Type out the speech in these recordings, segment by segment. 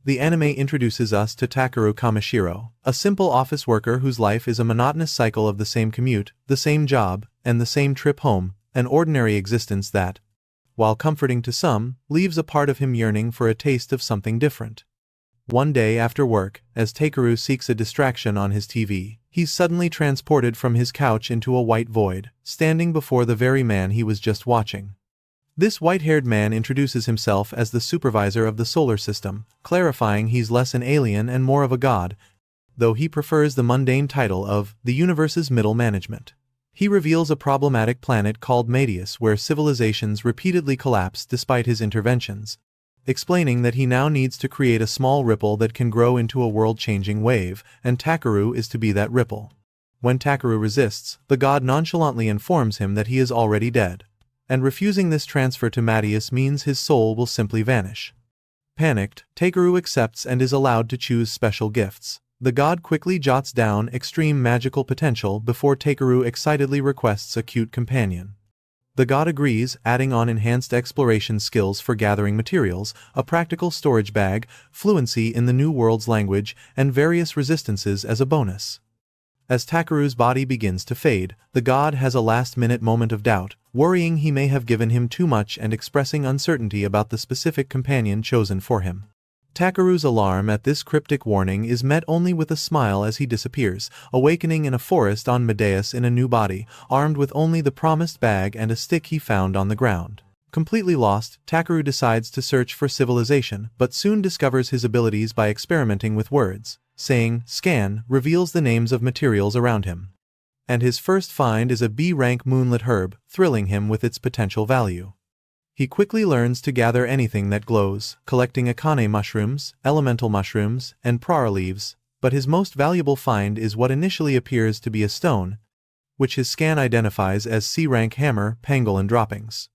The anime introduces us to Takeru Kamishiro, a simple office worker whose life is a monotonous cycle of the same commute, the same job, and the same trip home, an ordinary existence that, while comforting to some, leaves a part of him yearning for a taste of something different. One day after work, as Takeru seeks a distraction on his TV, he's suddenly transported from his couch into a white void, standing before the very man he was just watching. This white-haired man introduces himself as the supervisor of the solar system, clarifying he's less an alien and more of a god, though he prefers the mundane title of the universe's middle management. He reveals a problematic planet called Medius where civilizations repeatedly collapse despite his interventions, explaining that he now needs to create a small ripple that can grow into a world-changing wave, and Takeru is to be that ripple. When Takeru resists, the god nonchalantly informs him that he is already dead, and refusing this transfer to Medius means his soul will simply vanish. Panicked, Takeru accepts and is allowed to choose special gifts. The god quickly jots down extreme magical potential before Takeru excitedly requests a cute companion. The god agrees, adding on enhanced exploration skills for gathering materials, a practical storage bag, fluency in the new world's language, and various resistances as a bonus. As Takeru's body begins to fade, the god has a last-minute moment of doubt, worrying he may have given him too much and expressing uncertainty about the specific companion chosen for him. Takeru's alarm at this cryptic warning is met only with a smile as he disappears, awakening in a forest on Medius in a new body, armed with only the promised bag and a stick he found on the ground. Completely lost, Takeru decides to search for civilization, but soon discovers his abilities by experimenting with words. Saying, "Scan," reveals the names of materials around him. And his first find is a B-rank moonlit herb, thrilling him with its potential value. He quickly learns to gather anything that glows, collecting akane mushrooms, elemental mushrooms, and prara leaves, but his most valuable find is what initially appears to be a stone, which his scan identifies as C-rank hammer, pangolin droppings.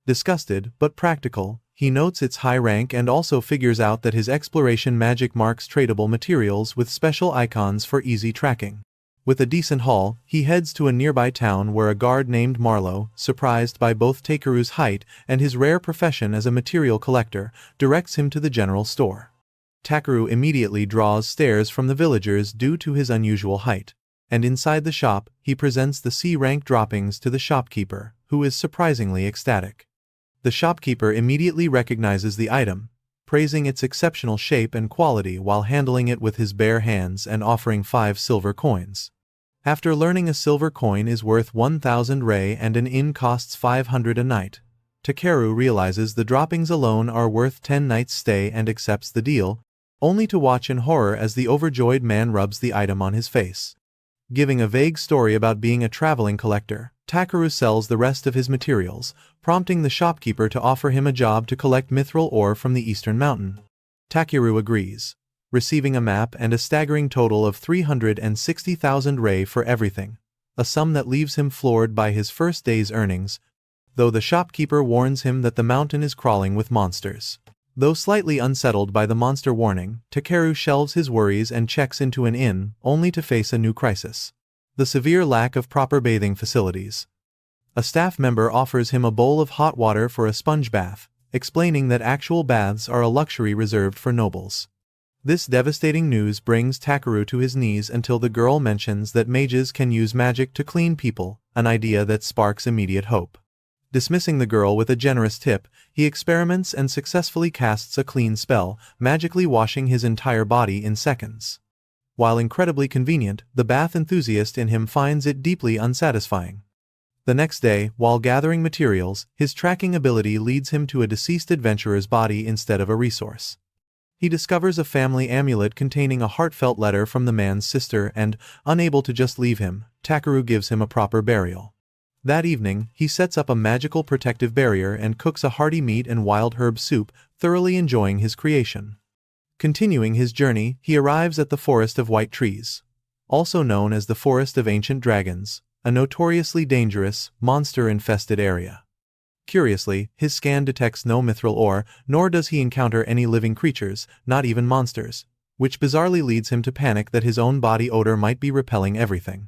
Disgusted, but practical, he notes its high rank and also figures out that his exploration magic marks tradable materials with special icons for easy tracking. With a decent haul, he heads to a nearby town where a guard named Marlowe, surprised by both Takeru's height and his rare profession as a material collector, directs him to the general store. Takeru immediately draws stares from the villagers due to his unusual height, and inside the shop, he presents the C-rank droppings to the shopkeeper, who is surprisingly ecstatic. The shopkeeper immediately recognizes the item, praising its exceptional shape and quality while handling it with his bare hands and offering 5 silver coins. After learning a silver coin is worth 1,000 rei and an inn costs 500 a night, Takeru realizes the droppings alone are worth 10 nights' stay and accepts the deal, only to watch in horror as the overjoyed man rubs the item on his face. Giving a vague story about being a traveling collector, Takeru sells the rest of his materials, prompting the shopkeeper to offer him a job to collect mithril ore from the eastern mountain. Takeru agrees, receiving a map and a staggering total of 360,000 rei for everything, a sum that leaves him floored by his first day's earnings, though the shopkeeper warns him that the mountain is crawling with monsters. Though slightly unsettled by the monster warning, Takeru shelves his worries and checks into an inn, only to face a new crisis: the severe lack of proper bathing facilities. A staff member offers him a bowl of hot water for a sponge bath, explaining that actual baths are a luxury reserved for nobles. This devastating news brings Takeru to his knees until the girl mentions that mages can use magic to clean people, an idea that sparks immediate hope. Dismissing the girl with a generous tip, he experiments and successfully casts a clean spell, magically washing his entire body in seconds. While incredibly convenient, the bath enthusiast in him finds it deeply unsatisfying. The next day, while gathering materials, his tracking ability leads him to a deceased adventurer's body instead of a resource. He discovers a family amulet containing a heartfelt letter from the man's sister and, unable to just leave him, Takeru gives him a proper burial. That evening, he sets up a magical protective barrier and cooks a hearty meat and wild herb soup, thoroughly enjoying his creation. Continuing his journey, he arrives at the Forest of White Trees, also known as the Forest of Ancient Dragons, a notoriously dangerous, monster-infested area. Curiously, his scan detects no mithril ore, nor does he encounter any living creatures, not even monsters, which bizarrely leads him to panic that his own body odor might be repelling everything.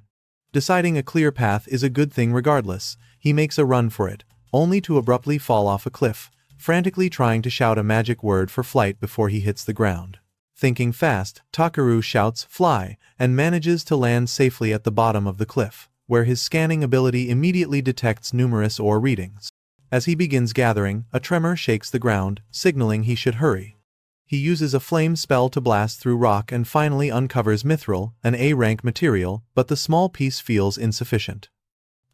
Deciding a clear path is a good thing regardless, he makes a run for it, only to abruptly fall off a cliff, frantically trying to shout a magic word for flight before he hits the ground. Thinking fast, Takeru shouts, "Fly," and manages to land safely at the bottom of the cliff, where his scanning ability immediately detects numerous ore readings. As he begins gathering, a tremor shakes the ground, signaling he should hurry. He uses a flame spell to blast through rock and finally uncovers mithril, an A-rank material, but the small piece feels insufficient.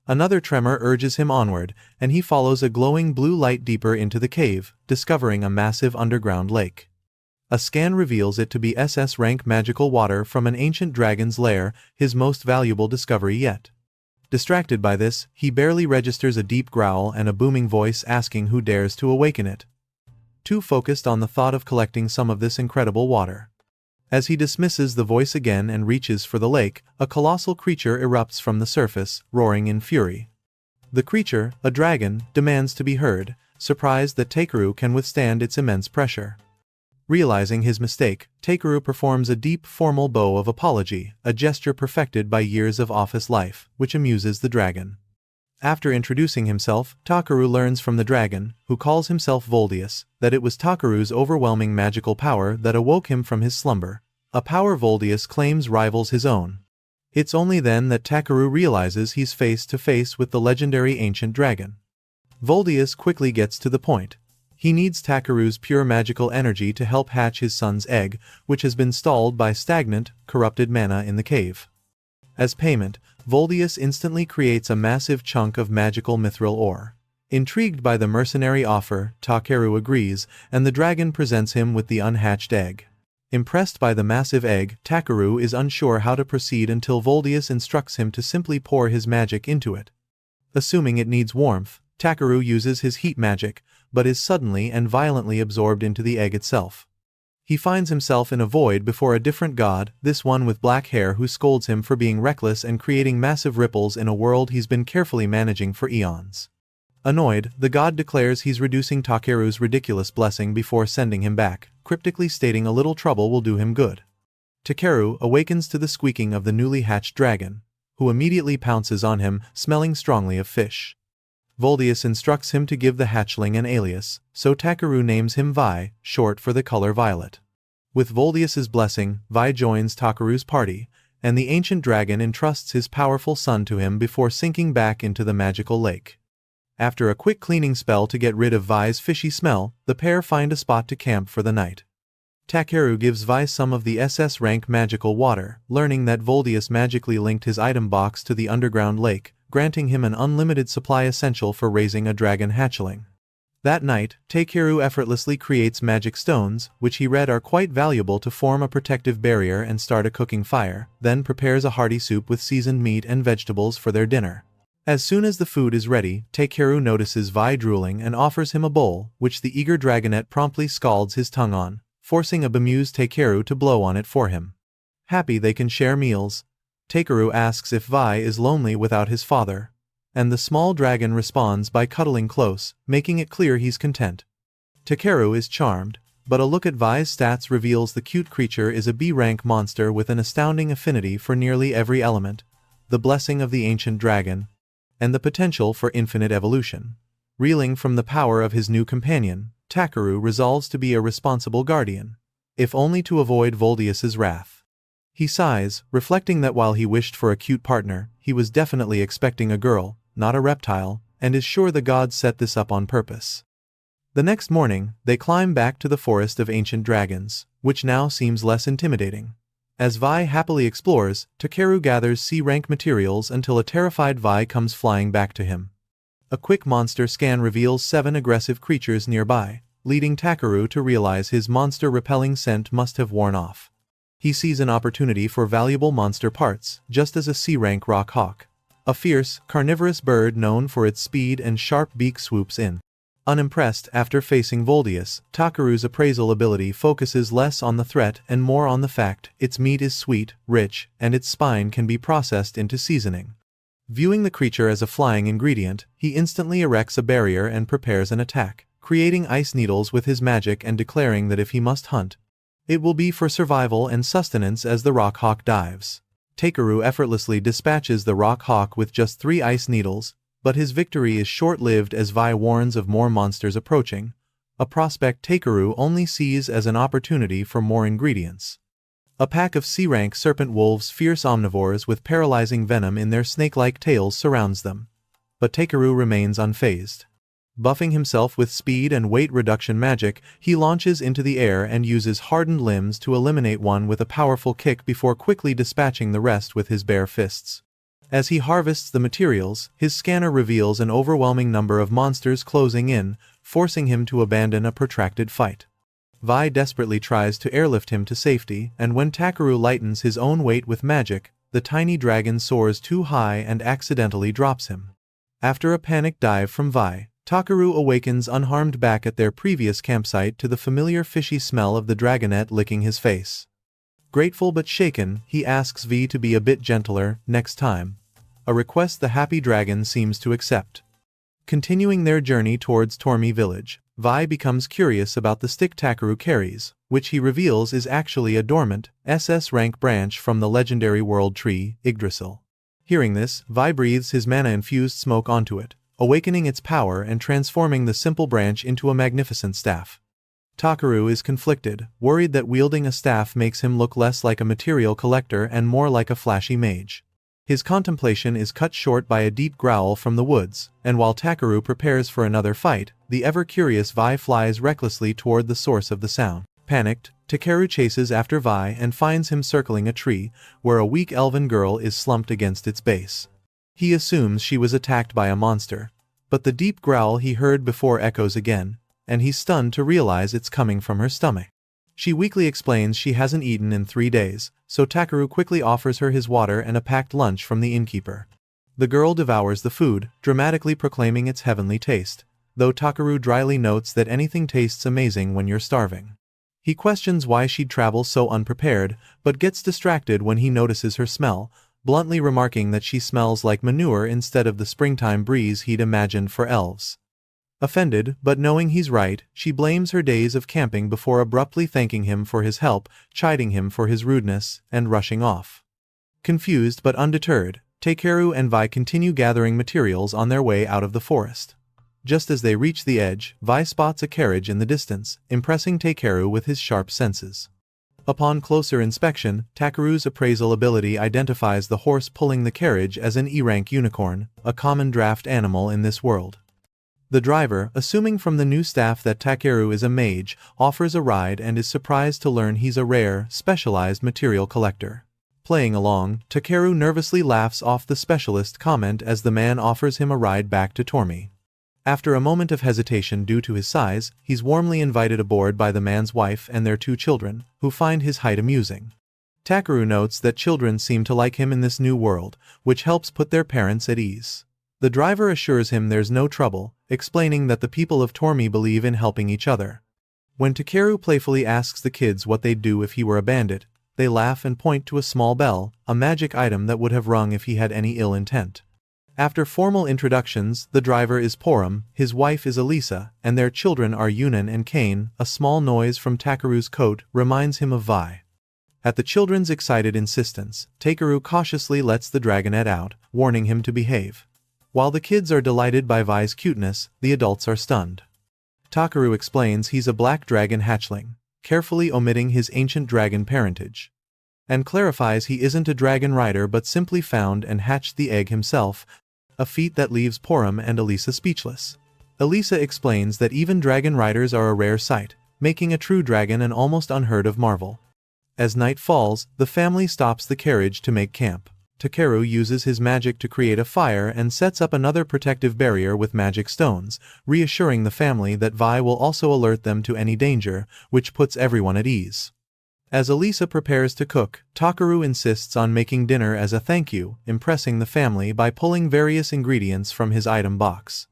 Another tremor urges him onward, and he follows a glowing blue light deeper into the cave, discovering a massive underground lake. A scan reveals it to be SS-rank magical water from an ancient dragon's lair, his most valuable discovery yet. Distracted by this, he barely registers a deep growl and a booming voice asking who dares to awaken it. Too focused on the thought of collecting some of this incredible water. As he dismisses the voice again and reaches for the lake, a colossal creature erupts from the surface, roaring in fury. The creature, a dragon, demands to be heard, surprised that Takeru can withstand its immense pressure. Realizing his mistake, Takeru performs a deep formal bow of apology, a gesture perfected by years of office life, which amuses the dragon. After introducing himself, Takeru learns from the dragon, who calls himself Voldius, that it was Takeru's overwhelming magical power that awoke him from his slumber, a power Voldius claims rivals his own. It's only then that Takeru realizes he's face to face with the legendary ancient dragon. Voldius quickly gets to the point. He needs Takeru's pure magical energy to help hatch his son's egg, which has been stalled by stagnant, corrupted mana in the cave. As payment, Voldius instantly creates a massive chunk of magical mithril ore. Intrigued by the mercenary offer, Takeru agrees, and the dragon presents him with the unhatched egg. Impressed by the massive egg, Takeru is unsure how to proceed until Voldius instructs him to simply pour his magic into it. Assuming it needs warmth, Takeru uses his heat magic, but is suddenly and violently absorbed into the egg itself. He finds himself in a void before a different god, this one with black hair who scolds him for being reckless and creating massive ripples in a world he's been carefully managing for eons. Annoyed, the god declares he's reducing Takeru's ridiculous blessing before sending him back, cryptically stating a little trouble will do him good. Takeru awakens to the squeaking of the newly hatched dragon, who immediately pounces on him, smelling strongly of fish. Voldius instructs him to give the hatchling an alias, so Takeru names him Vi, short for the color violet. With Voldius's blessing, Vi joins Takeru's party, and the ancient dragon entrusts his powerful son to him before sinking back into the magical lake. After a quick cleaning spell to get rid of Vi's fishy smell, the pair find a spot to camp for the night. Takeru gives Vi some of the SS-rank magical water, learning that Voldius magically linked his item box to the underground lake, granting him an unlimited supply essential for raising a dragon hatchling. That night, Takeru effortlessly creates magic stones, which he read are quite valuable to form a protective barrier and start a cooking fire, then prepares a hearty soup with seasoned meat and vegetables for their dinner. As soon as the food is ready, Takeru notices Vi drooling and offers him a bowl, which the eager dragonet promptly scalds his tongue on, forcing a bemused Takeru to blow on it for him. Happy they can share meals, Takeru asks if Vi is lonely without his father, and the small dragon responds by cuddling close, making it clear he's content. Takeru is charmed, but a look at Vi's stats reveals the cute creature is a B-rank monster with an astounding affinity for nearly every element, the blessing of the ancient dragon, and the potential for infinite evolution. Reeling from the power of his new companion, Takeru resolves to be a responsible guardian, if only to avoid Voldius's wrath. He sighs, reflecting that while he wished for a cute partner, he was definitely expecting a girl, not a reptile, and is sure the gods set this up on purpose. The next morning, they climb back to the forest of ancient dragons, which now seems less intimidating. As Vi happily explores, Takeru gathers C-rank materials until a terrified Vi comes flying back to him. A quick monster scan reveals 7 aggressive creatures nearby, leading Takeru to realize his monster-repelling scent must have worn off. He sees an opportunity for valuable monster parts, just as a C-rank rock hawk, a fierce, carnivorous bird known for its speed and sharp beak, swoops in. Unimpressed after facing Voldius, Takeru's appraisal ability focuses less on the threat and more on the fact its meat is sweet, rich, and its spine can be processed into seasoning. Viewing the creature as a flying ingredient, he instantly erects a barrier and prepares an attack, creating ice needles with his magic and declaring that if he must hunt, it will be for survival and sustenance as the rock hawk dives. Takeru effortlessly dispatches the rock hawk with just 3 ice needles, but his victory is short-lived as Vi warns of more monsters approaching, a prospect Takeru only sees as an opportunity for more ingredients. A pack of C-rank serpent wolves, fierce omnivores with paralyzing venom in their snake-like tails, surrounds them. But Takeru remains unfazed. Buffing himself with speed and weight reduction magic, he launches into the air and uses hardened limbs to eliminate one with a powerful kick before quickly dispatching the rest with his bare fists. As he harvests the materials, his scanner reveals an overwhelming number of monsters closing in, forcing him to abandon a protracted fight. Vi desperately tries to airlift him to safety, and when Takeru lightens his own weight with magic, the tiny dragon soars too high and accidentally drops him. After a panicked dive from Vi, Takeru awakens unharmed back at their previous campsite to the familiar fishy smell of the dragonette licking his face. Grateful but shaken, he asks Vi to be a bit gentler next time, a request the happy dragon seems to accept. Continuing their journey towards Tormi village, Vi becomes curious about the stick Takeru carries, which he reveals is actually a dormant, SS rank branch from the legendary world tree, Yggdrasil. Hearing this, Vi breathes his mana-infused smoke onto it, awakening its power and transforming the simple branch into a magnificent staff. Takeru is conflicted, worried that wielding a staff makes him look less like a material collector and more like a flashy mage. His contemplation is cut short by a deep growl from the woods, and while Takeru prepares for another fight, the ever-curious Vi flies recklessly toward the source of the sound. Panicked, Takeru chases after Vi and finds him circling a tree, where a weak elven girl is slumped against its base. He assumes she was attacked by a monster, but the deep growl he heard before echoes again, and he's stunned to realize it's coming from her stomach. She weakly explains she hasn't eaten in 3 days, so Takeru quickly offers her his water and a packed lunch from the innkeeper. The girl devours the food, dramatically proclaiming its heavenly taste, though Takeru dryly notes that anything tastes amazing when you're starving. He questions why she'd travel so unprepared, but gets distracted when he notices her smell, bluntly remarking that she smells like manure instead of the springtime breeze he'd imagined for elves. Offended, but knowing he's right, she blames her days of camping before abruptly thanking him for his help, chiding him for his rudeness, and rushing off. Confused but undeterred, Takeru and Vi continue gathering materials on their way out of the forest. Just as they reach the edge, Vi spots a carriage in the distance, impressing Takeru with his sharp senses. Upon closer inspection, Takeru's appraisal ability identifies the horse pulling the carriage as an E-rank unicorn, a common draft animal in this world. The driver, assuming from the new staff that Takeru is a mage, offers a ride and is surprised to learn he's a rare, specialized material collector. Playing along, Takeru nervously laughs off the specialist comment as the man offers him a ride back to Tormi. After a moment of hesitation due to his size, he's warmly invited aboard by the man's wife and their 2 children, who find his height amusing. Takeru notes that children seem to like him in this new world, which helps put their parents at ease. The driver assures him there's no trouble, explaining that the people of Tormi believe in helping each other. When Takeru playfully asks the kids what they'd do if he were a bandit, they laugh and point to a small bell, a magic item that would have rung if he had any ill intent. After formal introductions, the driver is Porum, his wife is Elisa, and their children are Yunan and Kane. A small noise from Takeru's coat reminds him of Vi. At the children's excited insistence, Takeru cautiously lets the dragonette out, warning him to behave. While the kids are delighted by Vi's cuteness, the adults are stunned. Takeru explains he's a black dragon hatchling, carefully omitting his ancient dragon parentage, and clarifies he isn't a dragon rider but simply found and hatched the egg himself, a feat that leaves Porum and Elisa speechless. Elisa explains that even dragon riders are a rare sight, making a true dragon an almost unheard of marvel. As night falls, the family stops the carriage to make camp. Takeru uses his magic to create a fire and sets up another protective barrier with magic stones, reassuring the family that Vi will also alert them to any danger, which puts everyone at ease. As Elisa prepares to cook, Takeru insists on making dinner as a thank you, impressing the family by pulling various ingredients from his item box.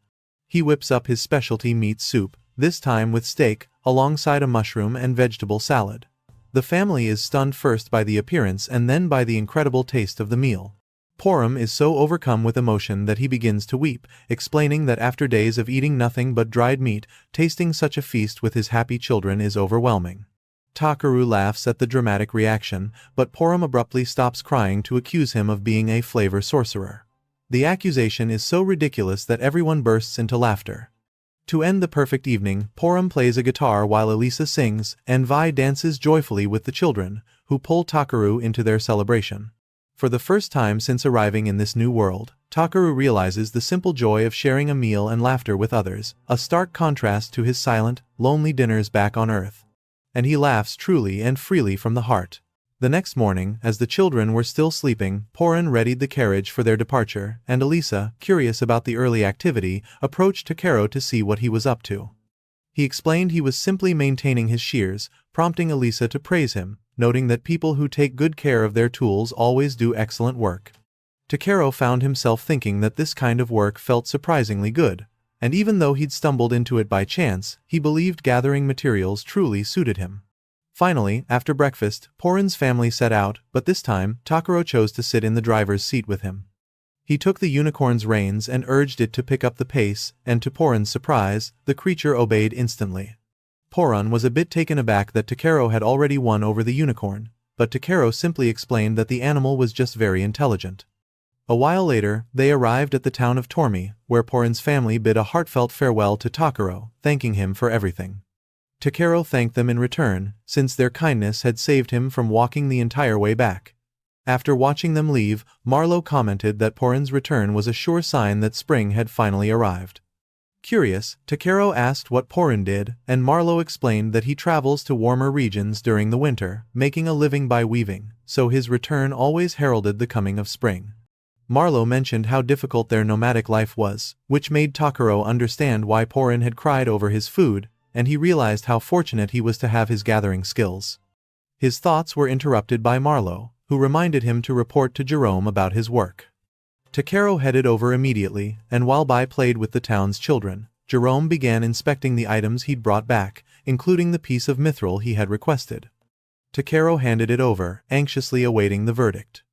He whips up his specialty meat soup, this time with steak, alongside a mushroom and vegetable salad. The family is stunned first by the appearance and then by the incredible taste of the meal. Porum is so overcome with emotion that he begins to weep, explaining that after days of eating nothing but dried meat, tasting such a feast with his happy children is overwhelming. Takeru laughs at the dramatic reaction, but Porum abruptly stops crying to accuse him of being a flavor sorcerer. The accusation is so ridiculous that everyone bursts into laughter. To end the perfect evening, Porum plays a guitar while Elisa sings, and Vi dances joyfully with the children, who pull Takeru into their celebration. For the first time since arriving in this new world, Takeru realizes the simple joy of sharing a meal and laughter with others, a stark contrast to his silent, lonely dinners back on Earth. And he laughs truly and freely from the heart. The next morning, as the children were still sleeping, Porin readied the carriage for their departure, and Elisa, curious about the early activity, approached Takero to see what he was up to. He explained he was simply maintaining his shears, prompting Elisa to praise him, noting that people who take good care of their tools always do excellent work. Takero found himself thinking that this kind of work felt surprisingly good, and even though he'd stumbled into it by chance, he believed gathering materials truly suited him. Finally, after breakfast, Porin's family set out, but this time, Takero chose to sit in the driver's seat with him. He took the unicorn's reins and urged it to pick up the pace, and to Porin's surprise, the creature obeyed instantly. Porin was a bit taken aback that Takero had already won over the unicorn, but Takero simply explained that the animal was just very intelligent. A while later, they arrived at the town of Tormi, where Porin's family bid a heartfelt farewell to Takero, thanking him for everything. Takero thanked them in return, since their kindness had saved him from walking the entire way back. After watching them leave, Marlowe commented that Porin's return was a sure sign that spring had finally arrived. Curious, Takero asked what Porin did, and Marlowe explained that he travels to warmer regions during the winter, making a living by weaving, so his return always heralded the coming of spring. Marlowe mentioned how difficult their nomadic life was, which made Takero understand why Porin had cried over his food, and he realized how fortunate he was to have his gathering skills. His thoughts were interrupted by Marlowe, who reminded him to report to Jerome about his work. Takero headed over immediately, and while Bai played with the town's children, Jerome began inspecting the items he'd brought back, including the piece of mithril he had requested. Takero handed it over, anxiously awaiting the verdict.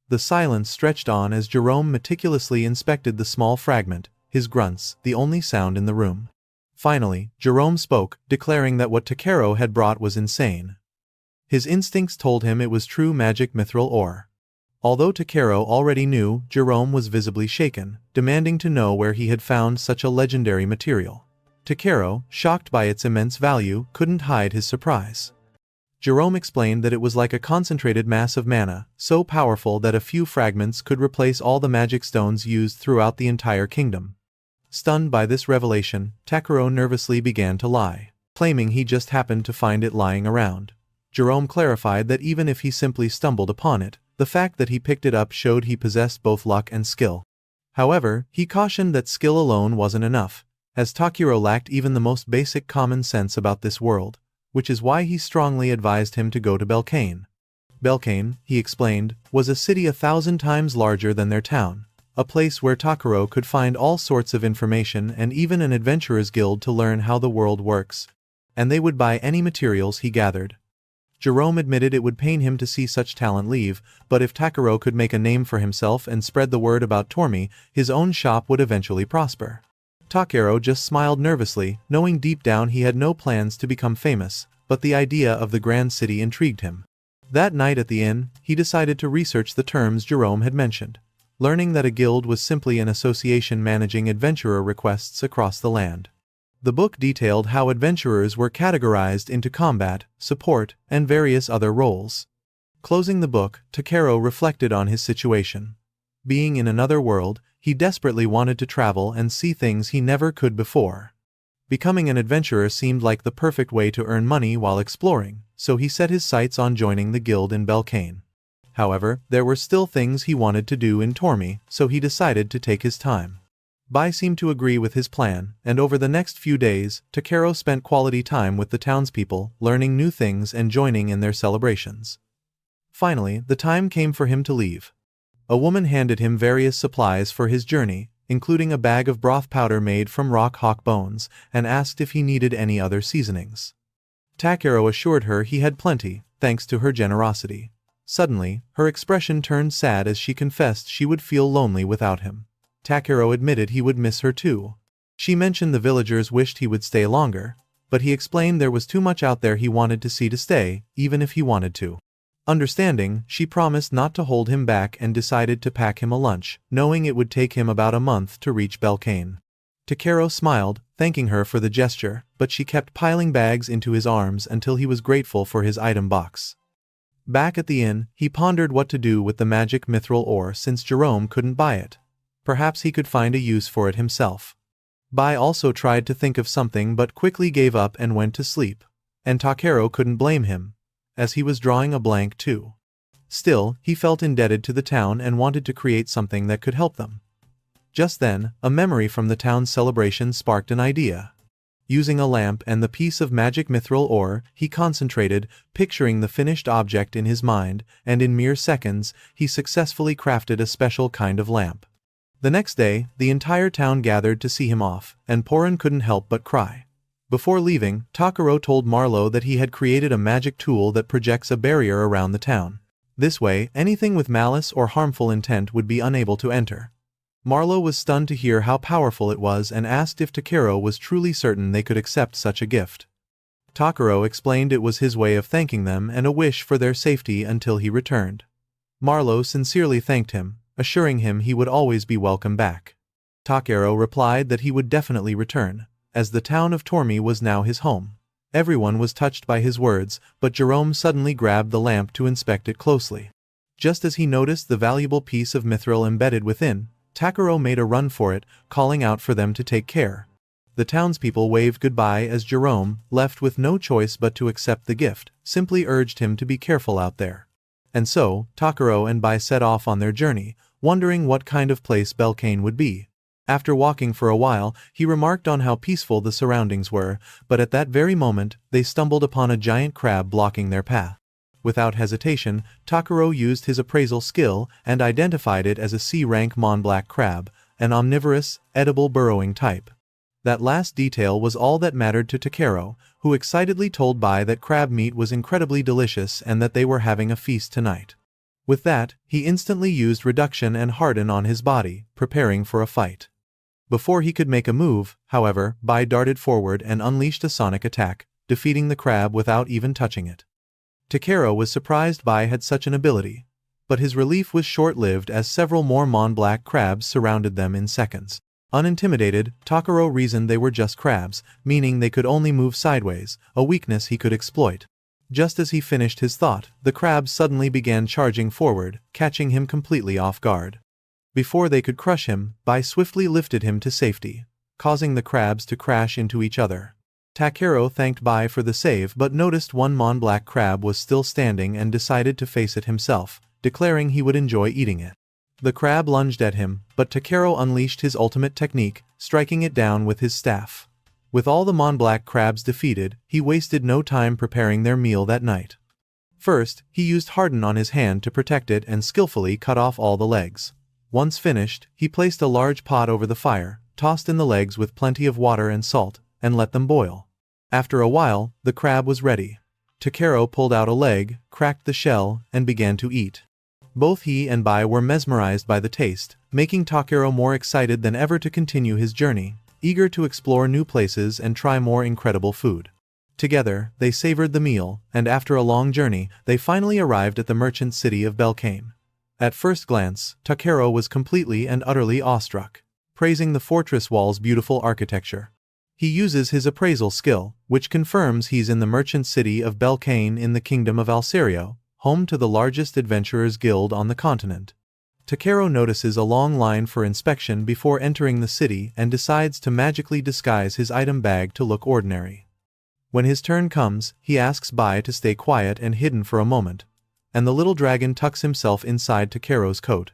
The silence stretched on as Jerome meticulously inspected the small fragment, his grunts the only sound in the room. Finally, Jerome spoke, declaring that what Takero had brought was insane. His instincts told him it was true magic mithril ore. Although Takero already knew, Jerome was visibly shaken, demanding to know where he had found such a legendary material. Takero, shocked by its immense value, couldn't hide his surprise. Jerome explained that it was like a concentrated mass of mana, so powerful that a few fragments could replace all the magic stones used throughout the entire kingdom. Stunned by this revelation, Takero nervously began to lie, claiming he just happened to find it lying around. Jerome clarified that even if he simply stumbled upon it, the fact that he picked it up showed he possessed both luck and skill. However, he cautioned that skill alone wasn't enough, as Takero lacked even the most basic common sense about this world, which is why he strongly advised him to go to Belkane. Belkane, he explained, was a city 1,000 times larger than their town, a place where Takero could find all sorts of information and even an adventurer's guild to learn how the world works, and they would buy any materials he gathered. Jerome admitted it would pain him to see such talent leave, but if Takero could make a name for himself and spread the word about Tormi, his own shop would eventually prosper. Takero just smiled nervously, knowing deep down he had no plans to become famous, but the idea of the grand city intrigued him. That night at the inn, he decided to research the terms Jerome had mentioned, learning that a guild was simply an association managing adventurer requests across the land. The book detailed how adventurers were categorized into combat, support, and various other roles. Closing the book, Takero reflected on his situation. Being in another world, he desperately wanted to travel and see things he never could before. Becoming an adventurer seemed like the perfect way to earn money while exploring, so he set his sights on joining the guild in Belkane. However, there were still things he wanted to do in Tormi, so he decided to take his time. Bai seemed to agree with his plan, and over the next few days, Takero spent quality time with the townspeople, learning new things and joining in their celebrations. Finally, the time came for him to leave. A woman handed him various supplies for his journey, including a bag of broth powder made from rock hawk bones, and asked if he needed any other seasonings. Takero assured her he had plenty, thanks to her generosity. Suddenly, her expression turned sad as she confessed she would feel lonely without him. Takero admitted he would miss her too. She mentioned the villagers wished he would stay longer, but he explained there was too much out there he wanted to see to stay, even if he wanted to. Understanding, she promised not to hold him back and decided to pack him a lunch, knowing it would take him about a month to reach Belkane. Takero smiled, thanking her for the gesture, but she kept piling bags into his arms until he was grateful for his item box. Back at the inn, he pondered what to do with the magic mithril ore since Jerome couldn't buy it. Perhaps he could find a use for it himself. Bai also tried to think of something but quickly gave up and went to sleep. And Takero couldn't blame him, as he was drawing a blank too. Still, he felt indebted to the town and wanted to create something that could help them. Just then, a memory from the town's celebration sparked an idea. Using a lamp and the piece of magic mithril ore, he concentrated, picturing the finished object in his mind, and in mere seconds, he successfully crafted a special kind of lamp. The next day, the entire town gathered to see him off, and Porin couldn't help but cry. Before leaving, Takero told Marlowe that he had created a magic tool that projects a barrier around the town. This way, anything with malice or harmful intent would be unable to enter. Marlowe was stunned to hear how powerful it was and asked if Takero was truly certain they could accept such a gift. Takero explained it was his way of thanking them and a wish for their safety until he returned. Marlowe sincerely thanked him, assuring him he would always be welcome back. Takero replied that he would definitely return, as the town of Tormi was now his home. Everyone was touched by his words, but Jerome suddenly grabbed the lamp to inspect it closely. Just as he noticed the valuable piece of mithril embedded within, Takero made a run for it, calling out for them to take care. The townspeople waved goodbye as Jerome, left with no choice but to accept the gift, simply urged him to be careful out there. And so, Takero and Bai set off on their journey, wondering what kind of place Belkane would be. After walking for a while, he remarked on how peaceful the surroundings were, but at that very moment, they stumbled upon a giant crab blocking their path. Without hesitation, Takero used his appraisal skill and identified it as a C-rank Monblack crab, an omnivorous, edible burrowing type. That last detail was all that mattered to Takero, who excitedly told Bai that crab meat was incredibly delicious and that they were having a feast tonight. With that, he instantly used reduction and harden on his body, preparing for a fight. Before he could make a move, however, Bai darted forward and unleashed a sonic attack, defeating the crab without even touching it. Takero was surprised Bai had such an ability, but his relief was short-lived as several more Monblack crabs surrounded them in seconds. Unintimidated, Takero reasoned they were just crabs, meaning they could only move sideways, a weakness he could exploit. Just as he finished his thought, the crabs suddenly began charging forward, catching him completely off guard. Before they could crush him, Bai swiftly lifted him to safety, causing the crabs to crash into each other. Takero thanked Bai for the save but noticed one Monblack crab was still standing and decided to face it himself, declaring he would enjoy eating it. The crab lunged at him, but Takero unleashed his ultimate technique, striking it down with his staff. With all the Monblack crabs defeated, he wasted no time preparing their meal that night. First, he used harden on his hand to protect it and skillfully cut off all the legs. Once finished, he placed a large pot over the fire, tossed in the legs with plenty of water and salt, and let them boil. After a while, the crab was ready. Takero pulled out a leg, cracked the shell, and began to eat. Both he and Bai were mesmerized by the taste, making Takero more excited than ever to continue his journey, eager to explore new places and try more incredible food. Together, they savored the meal, and after a long journey, they finally arrived at the merchant city of Belkane. At first glance, Takero was completely and utterly awestruck, praising the fortress wall's beautiful architecture. He uses his appraisal skill, which confirms he's in the merchant city of Belkane in the kingdom of Alcerio, home to the largest adventurers' guild on the continent. Takero notices a long line for inspection before entering the city and decides to magically disguise his item bag to look ordinary. When his turn comes, he asks Bai to stay quiet and hidden for a moment, and the little dragon tucks himself inside Takero's coat.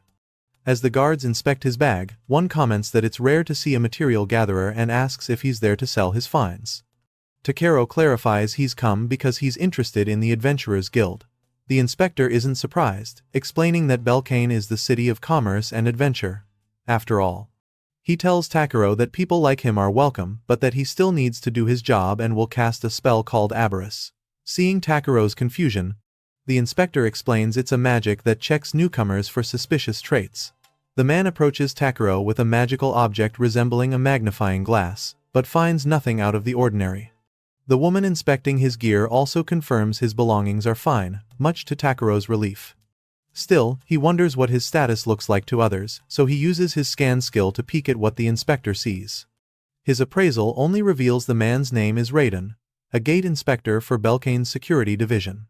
As the guards inspect his bag, one comments that it's rare to see a material gatherer and asks if he's there to sell his finds. Takero clarifies he's come because he's interested in the Adventurers Guild. The inspector isn't surprised, explaining that Belkane is the city of commerce and adventure. After all, he tells Takero that people like him are welcome but that he still needs to do his job and will cast a spell called Aberrus. Seeing Takero's confusion, the inspector explains it's a magic that checks newcomers for suspicious traits. The man approaches Takero with a magical object resembling a magnifying glass, but finds nothing out of the ordinary. The woman inspecting his gear also confirms his belongings are fine, much to Takero's relief. Still, he wonders what his status looks like to others, so he uses his scan skill to peek at what the inspector sees. His appraisal only reveals the man's name is Raiden, a gate inspector for Belkane's security division.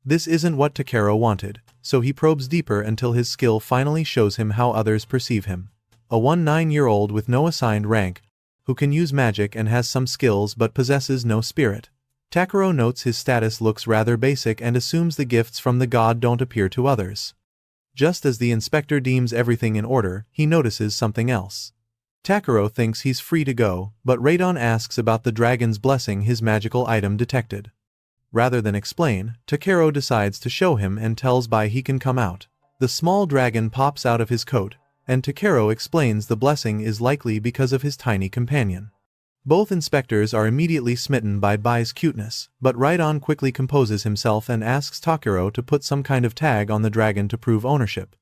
This isn't what Takeru wanted, so he probes deeper until his skill finally shows him how others perceive him. A 19-year-old with no assigned rank, who can use magic and has some skills but possesses no spirit. Takeru notes his status looks rather basic and assumes the gifts from the god don't appear to others. Just as the inspector deems everything in order, he notices something else. Takeru thinks he's free to go, but Raiden asks about the dragon's blessing his magical item detected. Rather than explain, Takeru decides to show him and tells Bai he can come out. The small dragon pops out of his coat, and Takeru explains the blessing is likely because of his tiny companion. Both inspectors are immediately smitten by Bai's cuteness, but Raiden quickly composes himself and asks Takeru to put some kind of tag on the dragon to prove ownership.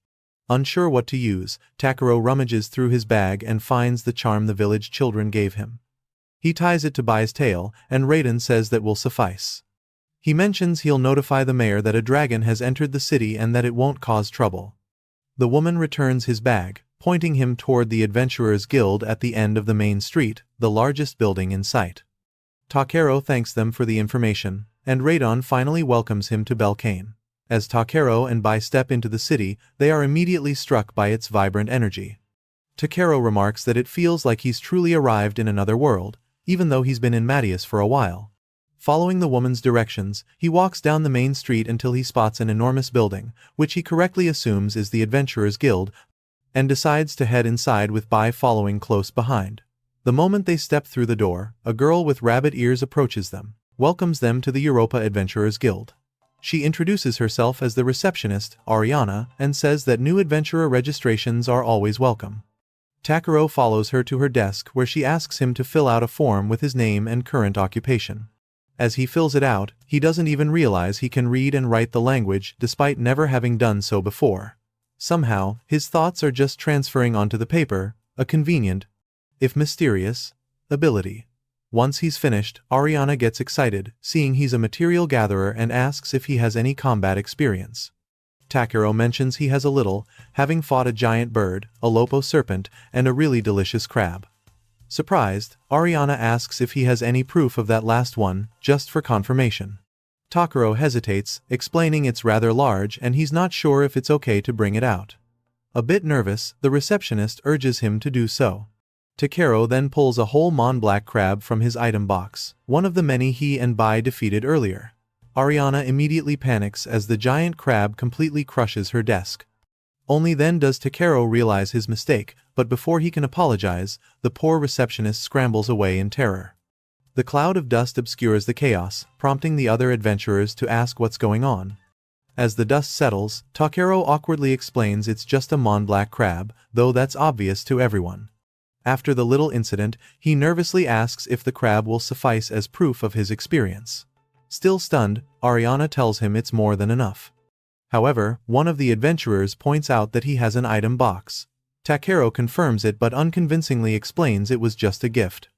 Unsure what to use, Takeru rummages through his bag and finds the charm the village children gave him. He ties it to Bai's tail, and Raiden says that will suffice. He mentions he'll notify the mayor that a dragon has entered the city and that it won't cause trouble. The woman returns his bag, pointing him toward the Adventurers Guild at the end of the main street, the largest building in sight. Takeru thanks them for the information, and Raiden finally welcomes him to Belkane. As Takeru and Bai step into the city, they are immediately struck by its vibrant energy. Takeru remarks that it feels like he's truly arrived in another world, even though he's been in Matius for a while. Following the woman's directions, he walks down the main street until he spots an enormous building, which he correctly assumes is the Adventurers Guild, and decides to head inside with Bai following close behind. The moment they step through the door, a girl with rabbit ears approaches them, welcomes them to the Europa Adventurers Guild. She introduces herself as the receptionist, Ariana, and says that new adventurer registrations are always welcome. Takeru follows her to her desk where she asks him to fill out a form with his name and current occupation. As he fills it out, he doesn't even realize he can read and write the language despite never having done so before. Somehow, his thoughts are just transferring onto the paper, a convenient, if mysterious, ability. Once he's finished, Ariana gets excited, seeing he's a material gatherer and asks if he has any combat experience. Takeru mentions he has a little, having fought a giant bird, a lopo serpent, and a really delicious crab. Surprised, Ariana asks if he has any proof of that last one, just for confirmation. Takeru hesitates, explaining it's rather large and he's not sure if it's okay to bring it out. A bit nervous, the receptionist urges him to do so. Takeru then pulls a whole Mont Blanc crab from his item box, one of the many he and Bai defeated earlier. Ariana immediately panics as the giant crab completely crushes her desk. Only then does Takeru realize his mistake, but before he can apologize, the poor receptionist scrambles away in terror. The cloud of dust obscures the chaos, prompting the other adventurers to ask what's going on. As the dust settles, Takeru awkwardly explains it's just a Mont Blanc crab, though that's obvious to everyone. After the little incident, he nervously asks if the crab will suffice as proof of his experience. Still stunned, Ariana tells him it's more than enough. However, one of the adventurers points out that he has an item box. Takeru confirms it but unconvincingly explains it was just a gift.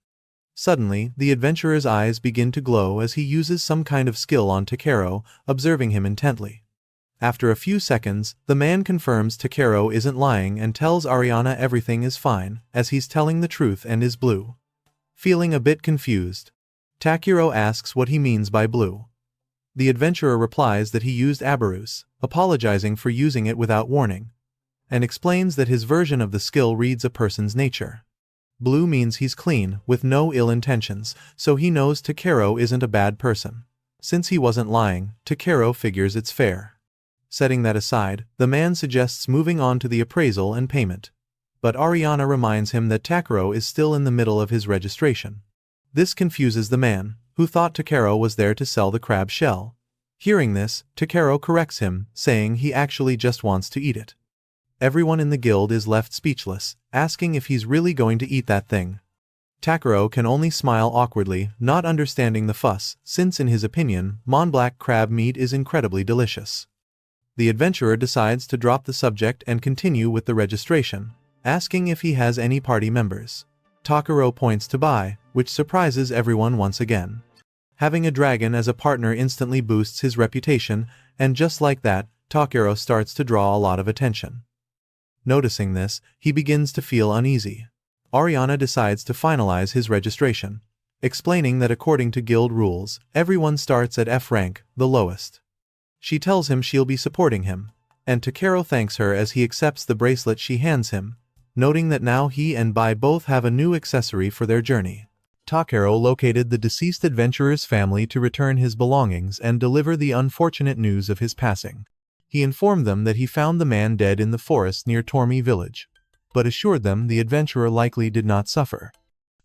Suddenly, the adventurer's eyes begin to glow as he uses some kind of skill on Takeru, observing him intently. After a few seconds, the man confirms Takeru isn't lying and tells Ariana everything is fine, as he's telling the truth and is blue. Feeling a bit confused, Takeru asks what he means by blue. The adventurer replies that he used Aberus, apologizing for using it without warning, and explains that his version of the skill reads a person's nature. Blue means he's clean, with no ill intentions, so he knows Takeru isn't a bad person. Since he wasn't lying, Takeru figures it's fair. Setting that aside, the man suggests moving on to the appraisal and payment. But Ariana reminds him that Takeru is still in the middle of his registration. This confuses the man, who thought Takeru was there to sell the crab shell. Hearing this, Takeru corrects him, saying he actually just wants to eat it. Everyone in the guild is left speechless, asking if he's really going to eat that thing. Takeru can only smile awkwardly, not understanding the fuss, since in his opinion, Mont Blanc crab meat is incredibly delicious. The adventurer decides to drop the subject and continue with the registration, asking if he has any party members. Takeru points to Bai, which surprises everyone once again. Having a dragon as a partner instantly boosts his reputation, and just like that, Takeru starts to draw a lot of attention. Noticing this, he begins to feel uneasy. Ariana decides to finalize his registration, explaining that according to guild rules, everyone starts at F rank, the lowest. She tells him she'll be supporting him, and Takeru thanks her as he accepts the bracelet she hands him, noting that now he and Bai both have a new accessory for their journey. Takeru located the deceased adventurer's family to return his belongings and deliver the unfortunate news of his passing. He informed them that he found the man dead in the forest near Tormi village, but assured them the adventurer likely did not suffer.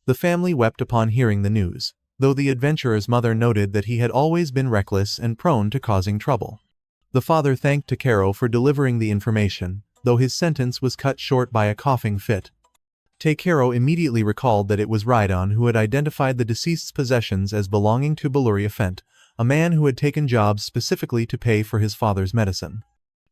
The family wept upon hearing the news, though the adventurer's mother noted that he had always been reckless and prone to causing trouble. The father thanked Takeru for delivering the information, though his sentence was cut short by a coughing fit. Takeru immediately recalled that it was Raidon who had identified the deceased's possessions as belonging to Balluri Fent, a man who had taken jobs specifically to pay for his father's medicine.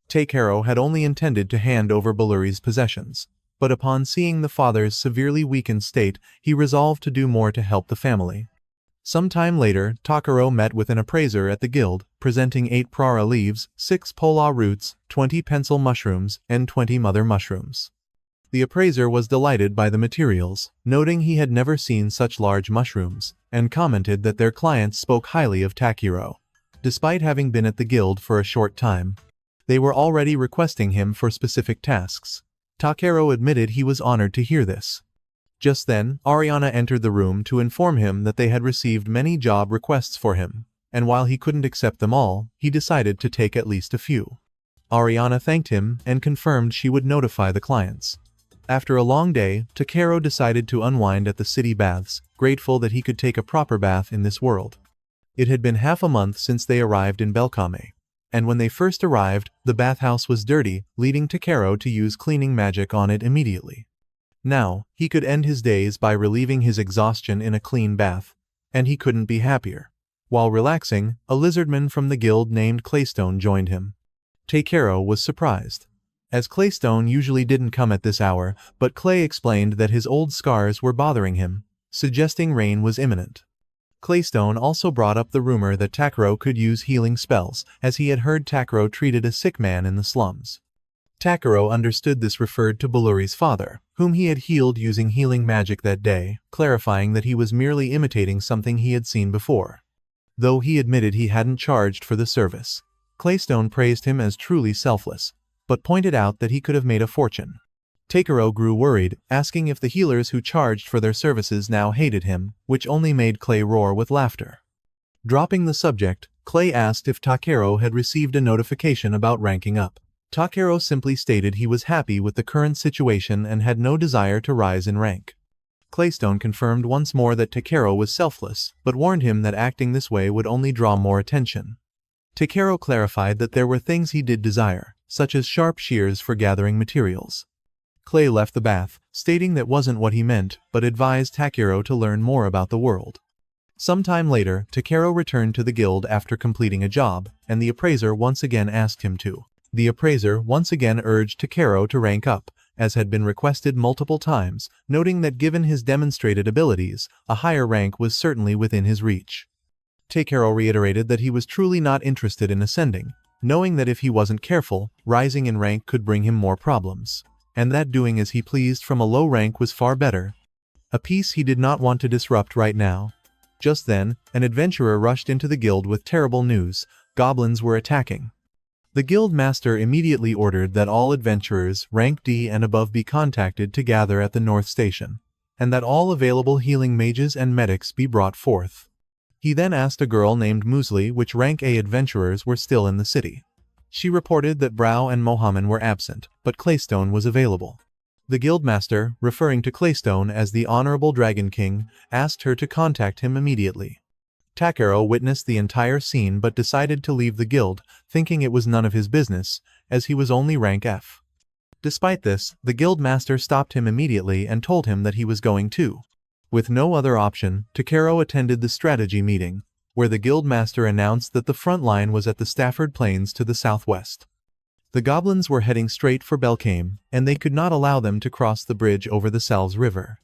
Takeru had only intended to hand over Balluri's possessions, but upon seeing the father's severely weakened state, he resolved to do more to help the family. Some time later, Takeru met with an appraiser at the guild, presenting 8 prara leaves, 6 pola roots, 20 pencil mushrooms, and 20 mother mushrooms. The appraiser was delighted by the materials, noting he had never seen such large mushrooms, and commented that their clients spoke highly of Takeru. Despite having been at the guild for a short time, they were already requesting him for specific tasks. Takeru admitted he was honored to hear this. Just then, Ariana entered the room to inform him that they had received many job requests for him, and while he couldn't accept them all, he decided to take at least a few. Ariana thanked him and confirmed she would notify the clients. After a long day, Takeru decided to unwind at the city baths, grateful that he could take a proper bath in this world. It had been half a month since they arrived in Belkame, and when they first arrived, the bathhouse was dirty, leading Takeru to use cleaning magic on it immediately. Now, he could end his days by relieving his exhaustion in a clean bath, and he couldn't be happier. While relaxing, a lizardman from the guild named Claystone joined him. Takeru was surprised, as Claystone usually didn't come at this hour, but Clay explained that his old scars were bothering him, suggesting rain was imminent. Claystone also brought up the rumor that Takeru could use healing spells, as he had heard Takeru treated a sick man in the slums. Takeru understood this referred to Balluri's father, whom he had healed using healing magic that day, clarifying that he was merely imitating something he had seen before. Though he admitted he hadn't charged for the service, Claystone praised him as truly selfless, but pointed out that he could have made a fortune. Takeru grew worried, asking if the healers who charged for their services now hated him, which only made Clay roar with laughter. Dropping the subject, Clay asked if Takeru had received a notification about ranking up. Takeru simply stated he was happy with the current situation and had no desire to rise in rank. Claystone confirmed once more that Takeru was selfless, but warned him that acting this way would only draw more attention. Takeru clarified that there were things he did desire, such as sharp shears for gathering materials. Clay left the bath, stating that wasn't what he meant, but advised Takeru to learn more about the world. Sometime later, Takeru returned to the guild after completing a job, and the appraiser once again asked him to. The appraiser once again urged Takeru to rank up, as had been requested multiple times, noting that given his demonstrated abilities, a higher rank was certainly within his reach. Takeru reiterated that he was truly not interested in ascending, knowing that if he wasn't careful, rising in rank could bring him more problems, and that doing as he pleased from a low rank was far better. A peace he did not want to disrupt right now. Just then, an adventurer rushed into the guild with terrible news: goblins were attacking. The guild master immediately ordered that all adventurers, rank D and above, be contacted to gather at the North Station, and that all available healing mages and medics be brought forth. He then asked a girl named Muesli which rank A adventurers were still in the city. She reported that Brow and Mohammed were absent, but Claystone was available. The guildmaster, referring to Claystone as the Honorable Dragon King, asked her to contact him immediately. Takeru witnessed the entire scene but decided to leave the guild, thinking it was none of his business, as he was only rank F. Despite this, the guildmaster stopped him immediately and told him that he was going too. With no other option, Takeru attended the strategy meeting, where the guildmaster announced that the front line was at the Stafford Plains to the southwest. The goblins were heading straight for Belkame, and they could not allow them to cross the bridge over the Salves River.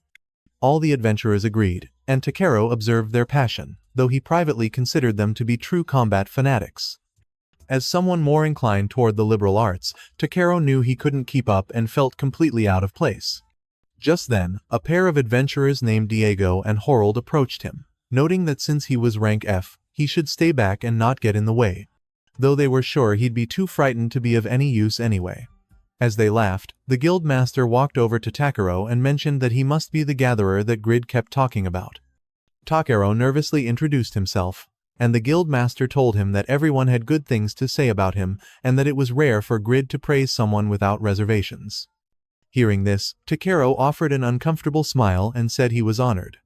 All the adventurers agreed, and Takeru observed their passion, though he privately considered them to be true combat fanatics. As someone more inclined toward the liberal arts, Takeru knew he couldn't keep up and felt completely out of place. Just then, a pair of adventurers named Diego and Harold approached him, noting that since he was rank F, he should stay back and not get in the way, though they were sure he'd be too frightened to be of any use anyway. As they laughed, the guild master walked over to Takaro and mentioned that he must be the gatherer that Grid kept talking about. Takaro nervously introduced himself, and the guild master told him that everyone had good things to say about him and that it was rare for Grid to praise someone without reservations. Hearing this, Takaro offered an uncomfortable smile and said he was honored.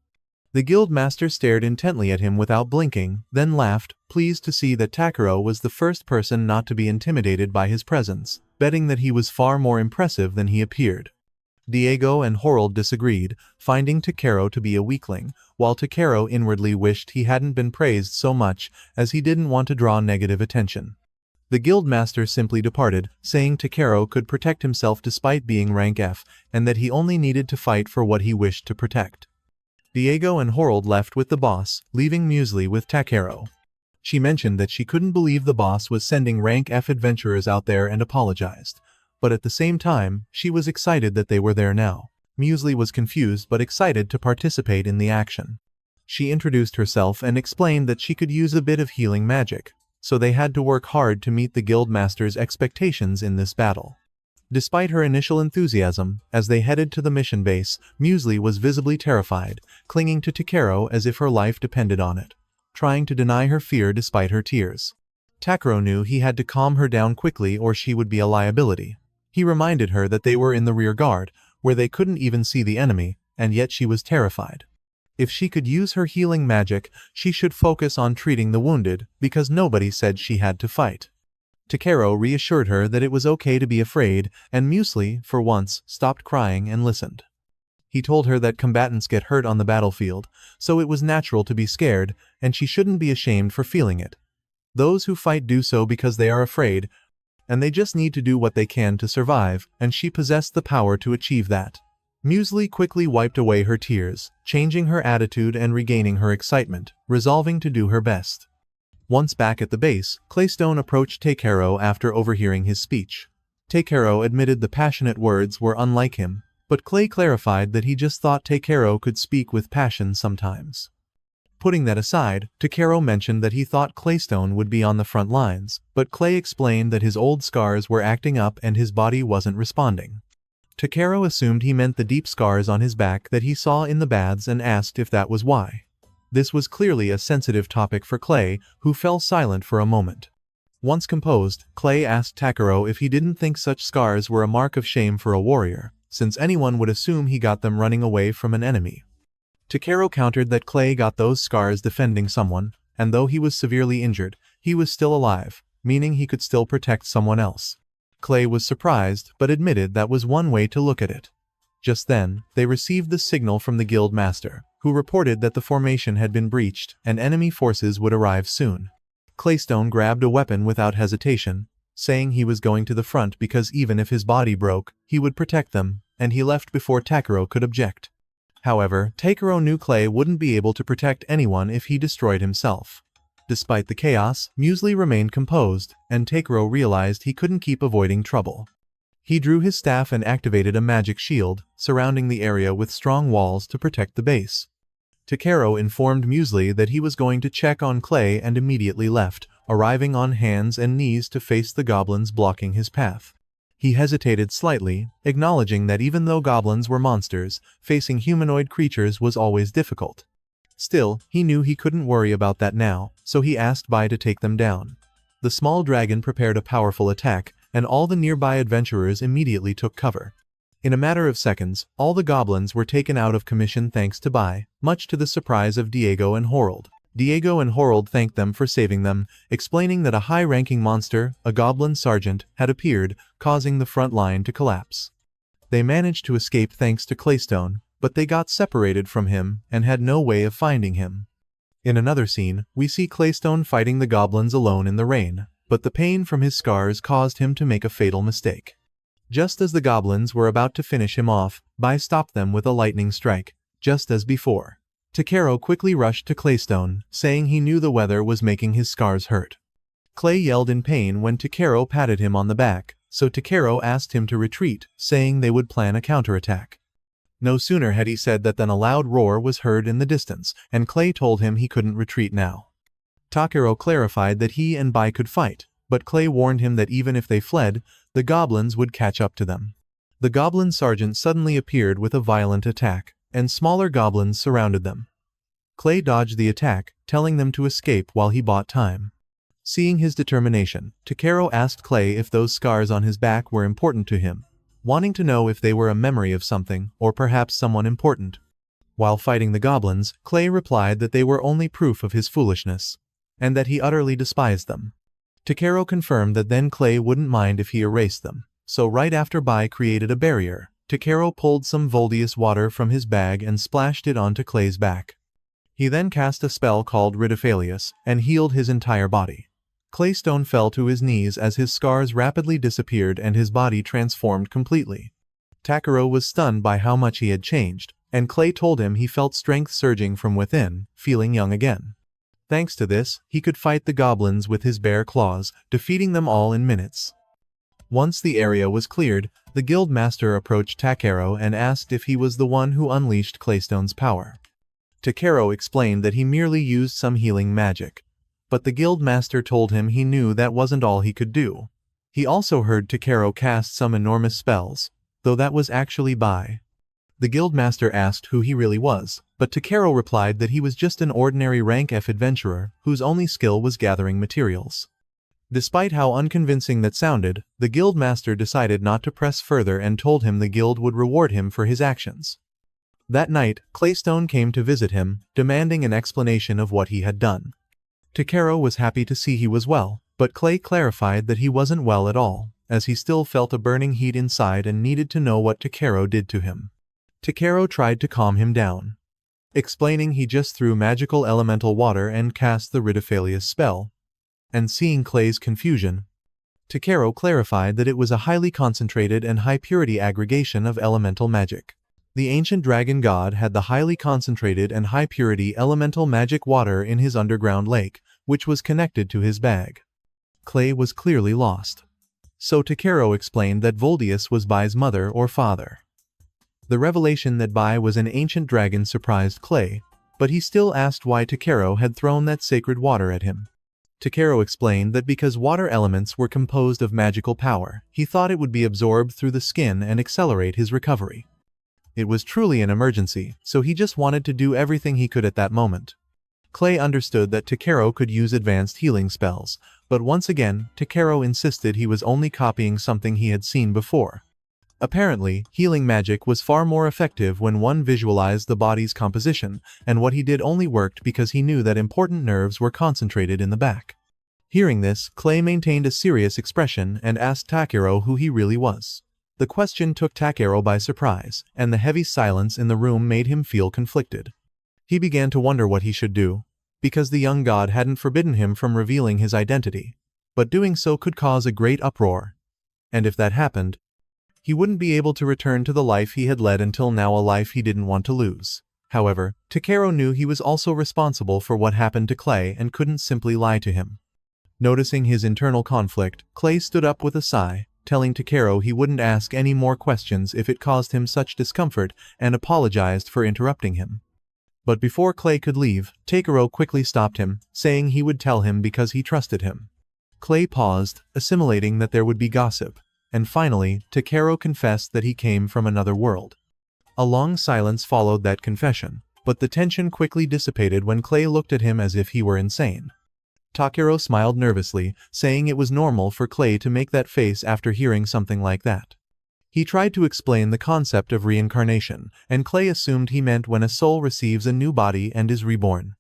The guild master stared intently at him without blinking, then laughed, pleased to see that Takaro was the first person not to be intimidated by his presence, betting that he was far more impressive than he appeared. Diego and Harold disagreed, finding Takaro to be a weakling, while Takaro inwardly wished he hadn't been praised so much, as he didn't want to draw negative attention. The guildmaster simply departed, saying Takaro could protect himself despite being rank F, and that he only needed to fight for what he wished to protect. Diego and Harold left with the boss, leaving Muesli with Takaro. She mentioned that she couldn't believe the boss was sending rank F adventurers out there and apologized. But at the same time, she was excited that they were there now. Muesli was confused but excited to participate in the action. She introduced herself and explained that she could use a bit of healing magic, so they had to work hard to meet the guildmaster's expectations in this battle. Despite her initial enthusiasm, as they headed to the mission base, Muesli was visibly terrified, clinging to Takaro as if her life depended on it, trying to deny her fear despite her tears. Takaro knew he had to calm her down quickly or she would be a liability. He reminded her that they were in the rear guard, where they couldn't even see the enemy, and yet she was terrified. If she could use her healing magic, she should focus on treating the wounded, because nobody said she had to fight. Takaro reassured her that it was okay to be afraid, and Muesli, for once, stopped crying and listened. He told her that combatants get hurt on the battlefield, so it was natural to be scared, and she shouldn't be ashamed for feeling it. Those who fight do so because they are afraid, and they just need to do what they can to survive, and she possessed the power to achieve that. Muesli quickly wiped away her tears, changing her attitude and regaining her excitement, resolving to do her best. Once back at the base, Claystone approached Takaro after overhearing his speech. Takaro admitted the passionate words were unlike him, but Clay clarified that he just thought Takaro could speak with passion sometimes. Putting that aside, Takaro mentioned that he thought Claystone would be on the front lines, but Clay explained that his old scars were acting up and his body wasn't responding. Takaro assumed he meant the deep scars on his back that he saw in the baths and asked if that was why. This was clearly a sensitive topic for Clay, who fell silent for a moment. Once composed, Clay asked Takaro if he didn't think such scars were a mark of shame for a warrior, since anyone would assume he got them running away from an enemy. Takaro countered that Clay got those scars defending someone, and though he was severely injured, he was still alive, meaning he could still protect someone else. Clay was surprised, but admitted that was one way to look at it. Just then, they received the signal from the guild master, who reported that the formation had been breached and enemy forces would arrive soon. Claystone grabbed a weapon without hesitation, saying he was going to the front because even if his body broke, he would protect them, and he left before Takaro could object. However, Takaro knew Clay wouldn't be able to protect anyone if he destroyed himself. Despite the chaos, Muesli remained composed, and Takaro realized he couldn't keep avoiding trouble. He drew his staff and activated a magic shield, surrounding the area with strong walls to protect the base. Takaro informed Muesli that he was going to check on Clay and immediately left, arriving on hands and knees to face the goblins blocking his path. He hesitated slightly, acknowledging that even though goblins were monsters, facing humanoid creatures was always difficult. Still, he knew he couldn't worry about that now, so he asked Bai to take them down. The small dragon prepared a powerful attack, and all the nearby adventurers immediately took cover. In a matter of seconds, all the goblins were taken out of commission thanks to Bai, much to the surprise of Diego and Harold. Diego and Harold thanked them for saving them, explaining that a high-ranking monster, a goblin sergeant, had appeared, causing the front line to collapse. They managed to escape thanks to Claystone, but they got separated from him and had no way of finding him. In another scene, we see Claystone fighting the goblins alone in the rain, but the pain from his scars caused him to make a fatal mistake. Just as the goblins were about to finish him off, Bai stopped them with a lightning strike, just as before. Takaro quickly rushed to Claystone, saying he knew the weather was making his scars hurt. Clay yelled in pain when Takaro patted him on the back, so Takaro asked him to retreat, saying they would plan a counterattack. No sooner had he said that than a loud roar was heard in the distance, and Clay told him he couldn't retreat now. Takero clarified that he and Bai could fight, but Clay warned him that even if they fled, the goblins would catch up to them. The goblin sergeant suddenly appeared with a violent attack, and smaller goblins surrounded them. Clay dodged the attack, telling them to escape while he bought time. Seeing his determination, Takero asked Clay if those scars on his back were important to him, wanting to know if they were a memory of something, or perhaps someone important. While fighting the goblins, Clay replied that they were only proof of his foolishness, and that he utterly despised them. Takero confirmed that then Clay wouldn't mind if he erased them, so right after Bai created a barrier, Takero pulled some Voldius water from his bag and splashed it onto Clay's back. He then cast a spell called Ridiphalius, and healed his entire body. Claystone fell to his knees as his scars rapidly disappeared and his body transformed completely. Takero was stunned by how much he had changed, and Clay told him he felt strength surging from within, feeling young again. Thanks to this, he could fight the goblins with his bare claws, defeating them all in minutes. Once the area was cleared, the guild master approached Takero and asked if he was the one who unleashed Claystone's power. Takero explained that he merely used some healing magic, but the guild master told him he knew that wasn't all he could do. He also heard Takero cast some enormous spells, though that was actually Bai. The guild master asked who he really was, but Takero replied that he was just an ordinary rank F adventurer whose only skill was gathering materials. Despite how unconvincing that sounded, the guild master decided not to press further and told him the guild would reward him for his actions. That night, Claystone came to visit him, demanding an explanation of what he had done. Takero was happy to see he was well, but Clay clarified that he wasn't well at all, as he still felt a burning heat inside and needed to know what Takero did to him. Takero tried to calm him down, explaining he just threw magical elemental water and cast the Ridiphalius spell. And seeing Clay's confusion, Takero clarified that it was a highly concentrated and high-purity aggregation of elemental magic. The ancient dragon god had the highly concentrated and high-purity elemental magic water in his underground lake, which was connected to his bag. Clay was clearly lost. So Takero explained that Voldius was Bai's mother or father. The revelation that Bai was an ancient dragon surprised Clay, but he still asked why Takero had thrown that sacred water at him. Takero explained that because water elements were composed of magical power, he thought it would be absorbed through the skin and accelerate his recovery. It was truly an emergency, so he just wanted to do everything he could at that moment. Clay understood that Takero could use advanced healing spells, but once again, Takero insisted he was only copying something he had seen before. Apparently, healing magic was far more effective when one visualized the body's composition, and what he did only worked because he knew that important nerves were concentrated in the back. Hearing this, Clay maintained a serious expression and asked Takero who he really was. The question took Takero by surprise, and the heavy silence in the room made him feel conflicted. He began to wonder what he should do, because the young god hadn't forbidden him from revealing his identity, but doing so could cause a great uproar. And if that happened, he wouldn't be able to return to the life he had led until now, a life he didn't want to lose. However, Takero knew he was also responsible for what happened to Clay and couldn't simply lie to him. Noticing his internal conflict, Clay stood up with a sigh, telling Takero he wouldn't ask any more questions if it caused him such discomfort, and apologized for interrupting him. But before Clay could leave, Takero quickly stopped him, saying he would tell him because he trusted him. Clay paused, assimilating that there would be gossip, and finally, Takero confessed that he came from another world. A long silence followed that confession, but the tension quickly dissipated when Clay looked at him as if he were insane. Takero smiled nervously, saying it was normal for Clay to make that face after hearing something like that. He tried to explain the concept of reincarnation, and Clay assumed he meant when a soul receives a new body and is reborn.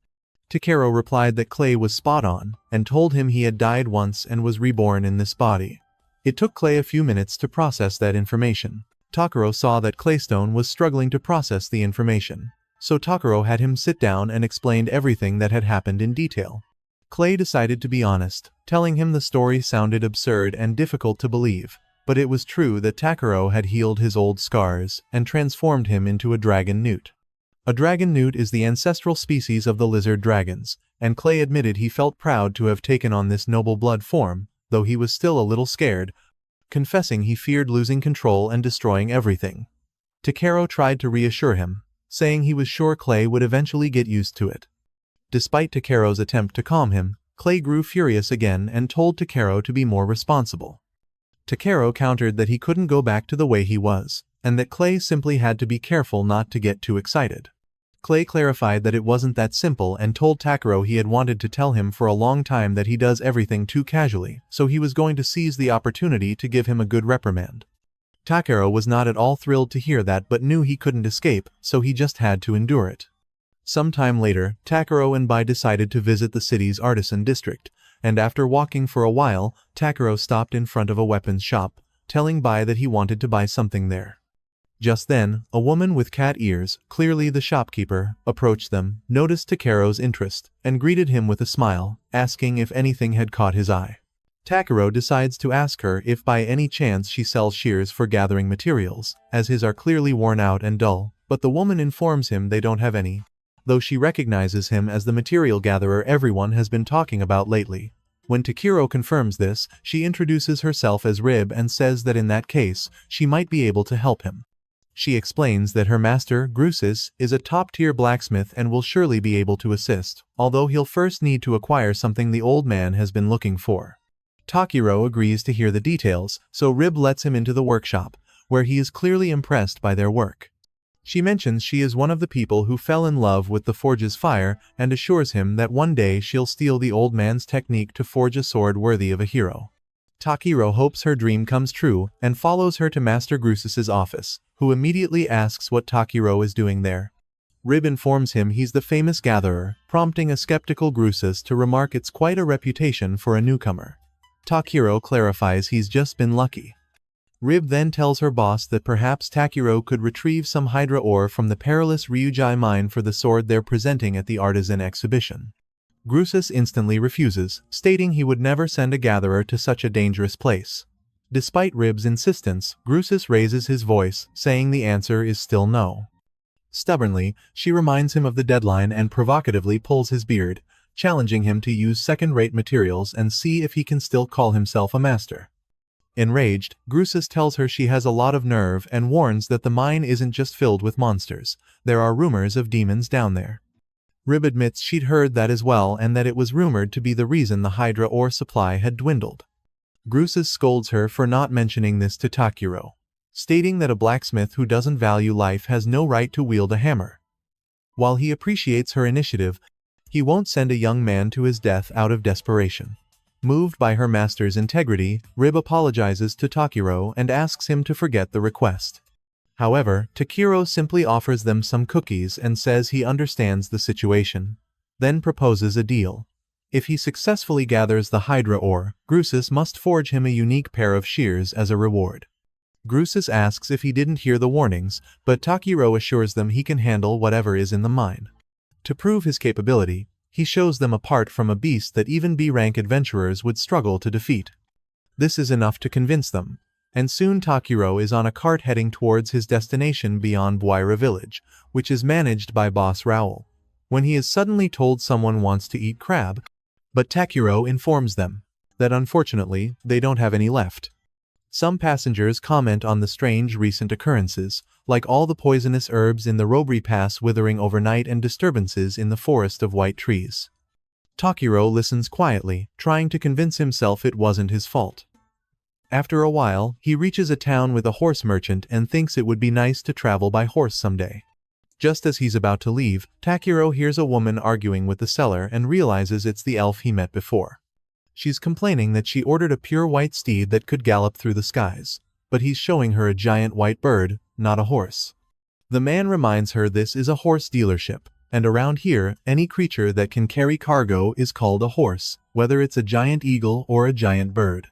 Takero replied that Clay was spot on, and told him he had died once and was reborn in this body. It took Clay a few minutes to process that information. Takero saw that Claystone was struggling to process the information, so Takero had him sit down and explained everything that had happened in detail. Clay decided to be honest, telling him the story sounded absurd and difficult to believe, but it was true that Takero had healed his old scars and transformed him into a dragon newt. A dragon newt is the ancestral species of the lizard dragons, and Clay admitted he felt proud to have taken on this noble blood form, though he was still a little scared, confessing he feared losing control and destroying everything. Takero tried to reassure him, saying he was sure Clay would eventually get used to it. Despite Takero's attempt to calm him, Clay grew furious again and told Takero to be more responsible. Takero countered that he couldn't go back to the way he was, and that Clay simply had to be careful not to get too excited. Clay clarified that it wasn't that simple and told Takero he had wanted to tell him for a long time that he does everything too casually, so he was going to seize the opportunity to give him a good reprimand. Takero was not at all thrilled to hear that but knew he couldn't escape, so he just had to endure it. Some time later, Takero and Bai decided to visit the city's artisan district, and after walking for a while, Takero stopped in front of a weapons shop, telling Bai that he wanted to buy something there. Just then, a woman with cat ears, clearly the shopkeeper, approached them, noticed Takero's interest, and greeted him with a smile, asking if anything had caught his eye. Takero decides to ask her if by any chance she sells shears for gathering materials, as his are clearly worn out and dull, but the woman informs him they don't have any, though she recognizes him as the material gatherer everyone has been talking about lately. When Takero confirms this, she introduces herself as Rib and says that in that case, she might be able to help him. She explains that her master, Grusis, is a top-tier blacksmith and will surely be able to assist, although he'll first need to acquire something the old man has been looking for. Takero agrees to hear the details, so Rib lets him into the workshop, where he is clearly impressed by their work. She mentions she is one of the people who fell in love with the forge's fire and assures him that one day she'll steal the old man's technique to forge a sword worthy of a hero. Takero hopes her dream comes true and follows her to Master Grusis's office, who immediately asks what Takero is doing there. Rib informs him he's the famous gatherer, prompting a skeptical Grusis to remark it's quite a reputation for a newcomer. Takero clarifies he's just been lucky. Rib then tells her boss that perhaps Takero could retrieve some Hydra ore from the perilous Ryujai mine for the sword they're presenting at the artisan exhibition. Grusis instantly refuses, stating he would never send a gatherer to such a dangerous place. Despite Rib's insistence, Grusis raises his voice, saying the answer is still no. Stubbornly, she reminds him of the deadline and provocatively pulls his beard, challenging him to use second-rate materials and see if he can still call himself a master. Enraged, Grusis tells her she has a lot of nerve and warns that the mine isn't just filled with monsters, there are rumors of demons down there. Rib admits she'd heard that as well and that it was rumored to be the reason the Hydra ore supply had dwindled. Grusis scolds her for not mentioning this to Takero, stating that a blacksmith who doesn't value life has no right to wield a hammer. While he appreciates her initiative, he won't send a young man to his death out of desperation. Moved by her master's integrity, Rib apologizes to Takero and asks him to forget the request. However, Takero simply offers them some cookies and says he understands the situation, then proposes a deal. If he successfully gathers the Hydra ore, Grusis must forge him a unique pair of shears as a reward. Grusis asks if he didn't hear the warnings, but Takero assures them he can handle whatever is in the mine. To prove his capability, he shows them a part from a beast that even B-rank adventurers would struggle to defeat. This is enough to convince them, and soon Takero is on a cart heading towards his destination beyond Buira village, which is managed by boss Raoul, when he is suddenly told someone wants to eat crab, but Takero informs them that unfortunately they don't have any left. Some passengers comment on the strange recent occurrences, like all the poisonous herbs in the Robri Pass withering overnight and disturbances in the forest of white trees. Takero listens quietly, trying to convince himself it wasn't his fault. After a while, he reaches a town with a horse merchant and thinks it would be nice to travel by horse someday. Just as he's about to leave, Takero hears a woman arguing with the seller and realizes it's the elf he met before. She's complaining that she ordered a pure white steed that could gallop through the skies, but he's showing her a giant white bird, not a horse. The man reminds her this is a horse dealership, and around here, any creature that can carry cargo is called a horse, whether it's a giant eagle or a giant bird.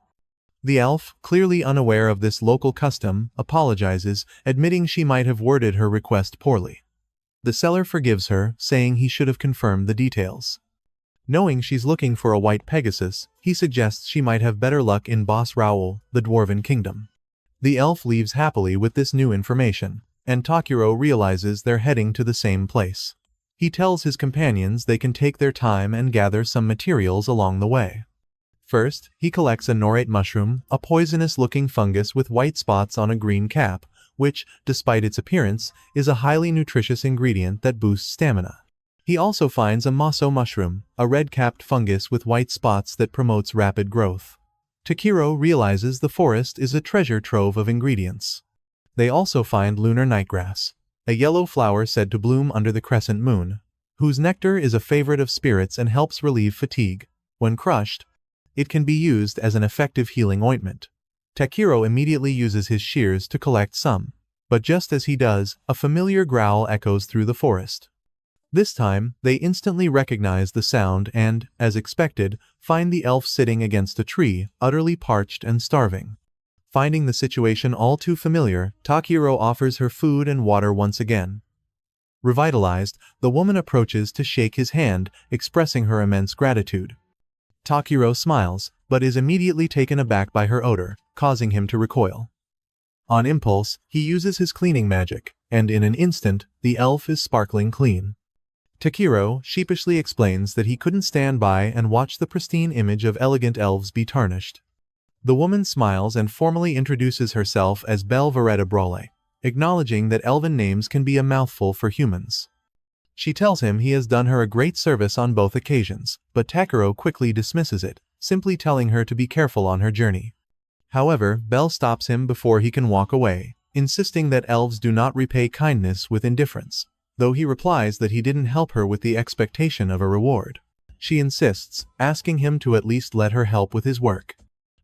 The elf, clearly unaware of this local custom, apologizes, admitting she might have worded her request poorly. The seller forgives her, saying he should have confirmed the details. Knowing she's looking for a white Pegasus, he suggests she might have better luck in Boss Raoul, the Dwarven Kingdom. The elf leaves happily with this new information, and Takero realizes they're heading to the same place. He tells his companions they can take their time and gather some materials along the way. First, he collects a norate mushroom, a poisonous-looking fungus with white spots on a green cap, which, despite its appearance, is a highly nutritious ingredient that boosts stamina. He also finds a maso mushroom, a red-capped fungus with white spots that promotes rapid growth. Takiro realizes the forest is a treasure trove of ingredients. They also find lunar nightgrass, a yellow flower said to bloom under the crescent moon, whose nectar is a favorite of spirits and helps relieve fatigue. When crushed, it can be used as an effective healing ointment. Takiro immediately uses his shears to collect some, but just as he does, a familiar growl echoes through the forest. This time, they instantly recognize the sound and, as expected, find the elf sitting against a tree, utterly parched and starving. Finding the situation all too familiar, Takiro offers her food and water once again. Revitalized, the woman approaches to shake his hand, expressing her immense gratitude. Takiro smiles, but is immediately taken aback by her odor, causing him to recoil. On impulse, he uses his cleaning magic, and in an instant, the elf is sparkling clean. Takiro sheepishly explains that he couldn't stand by and watch the pristine image of elegant elves be tarnished. The woman smiles and formally introduces herself as Belle Veretta Brole, acknowledging that elven names can be a mouthful for humans. She tells him he has done her a great service on both occasions, but Takiro quickly dismisses it, simply telling her to be careful on her journey. However, Belle stops him before he can walk away, insisting that elves do not repay kindness with indifference, though he replies that he didn't help her with the expectation of a reward. She insists, asking him to at least let her help with his work.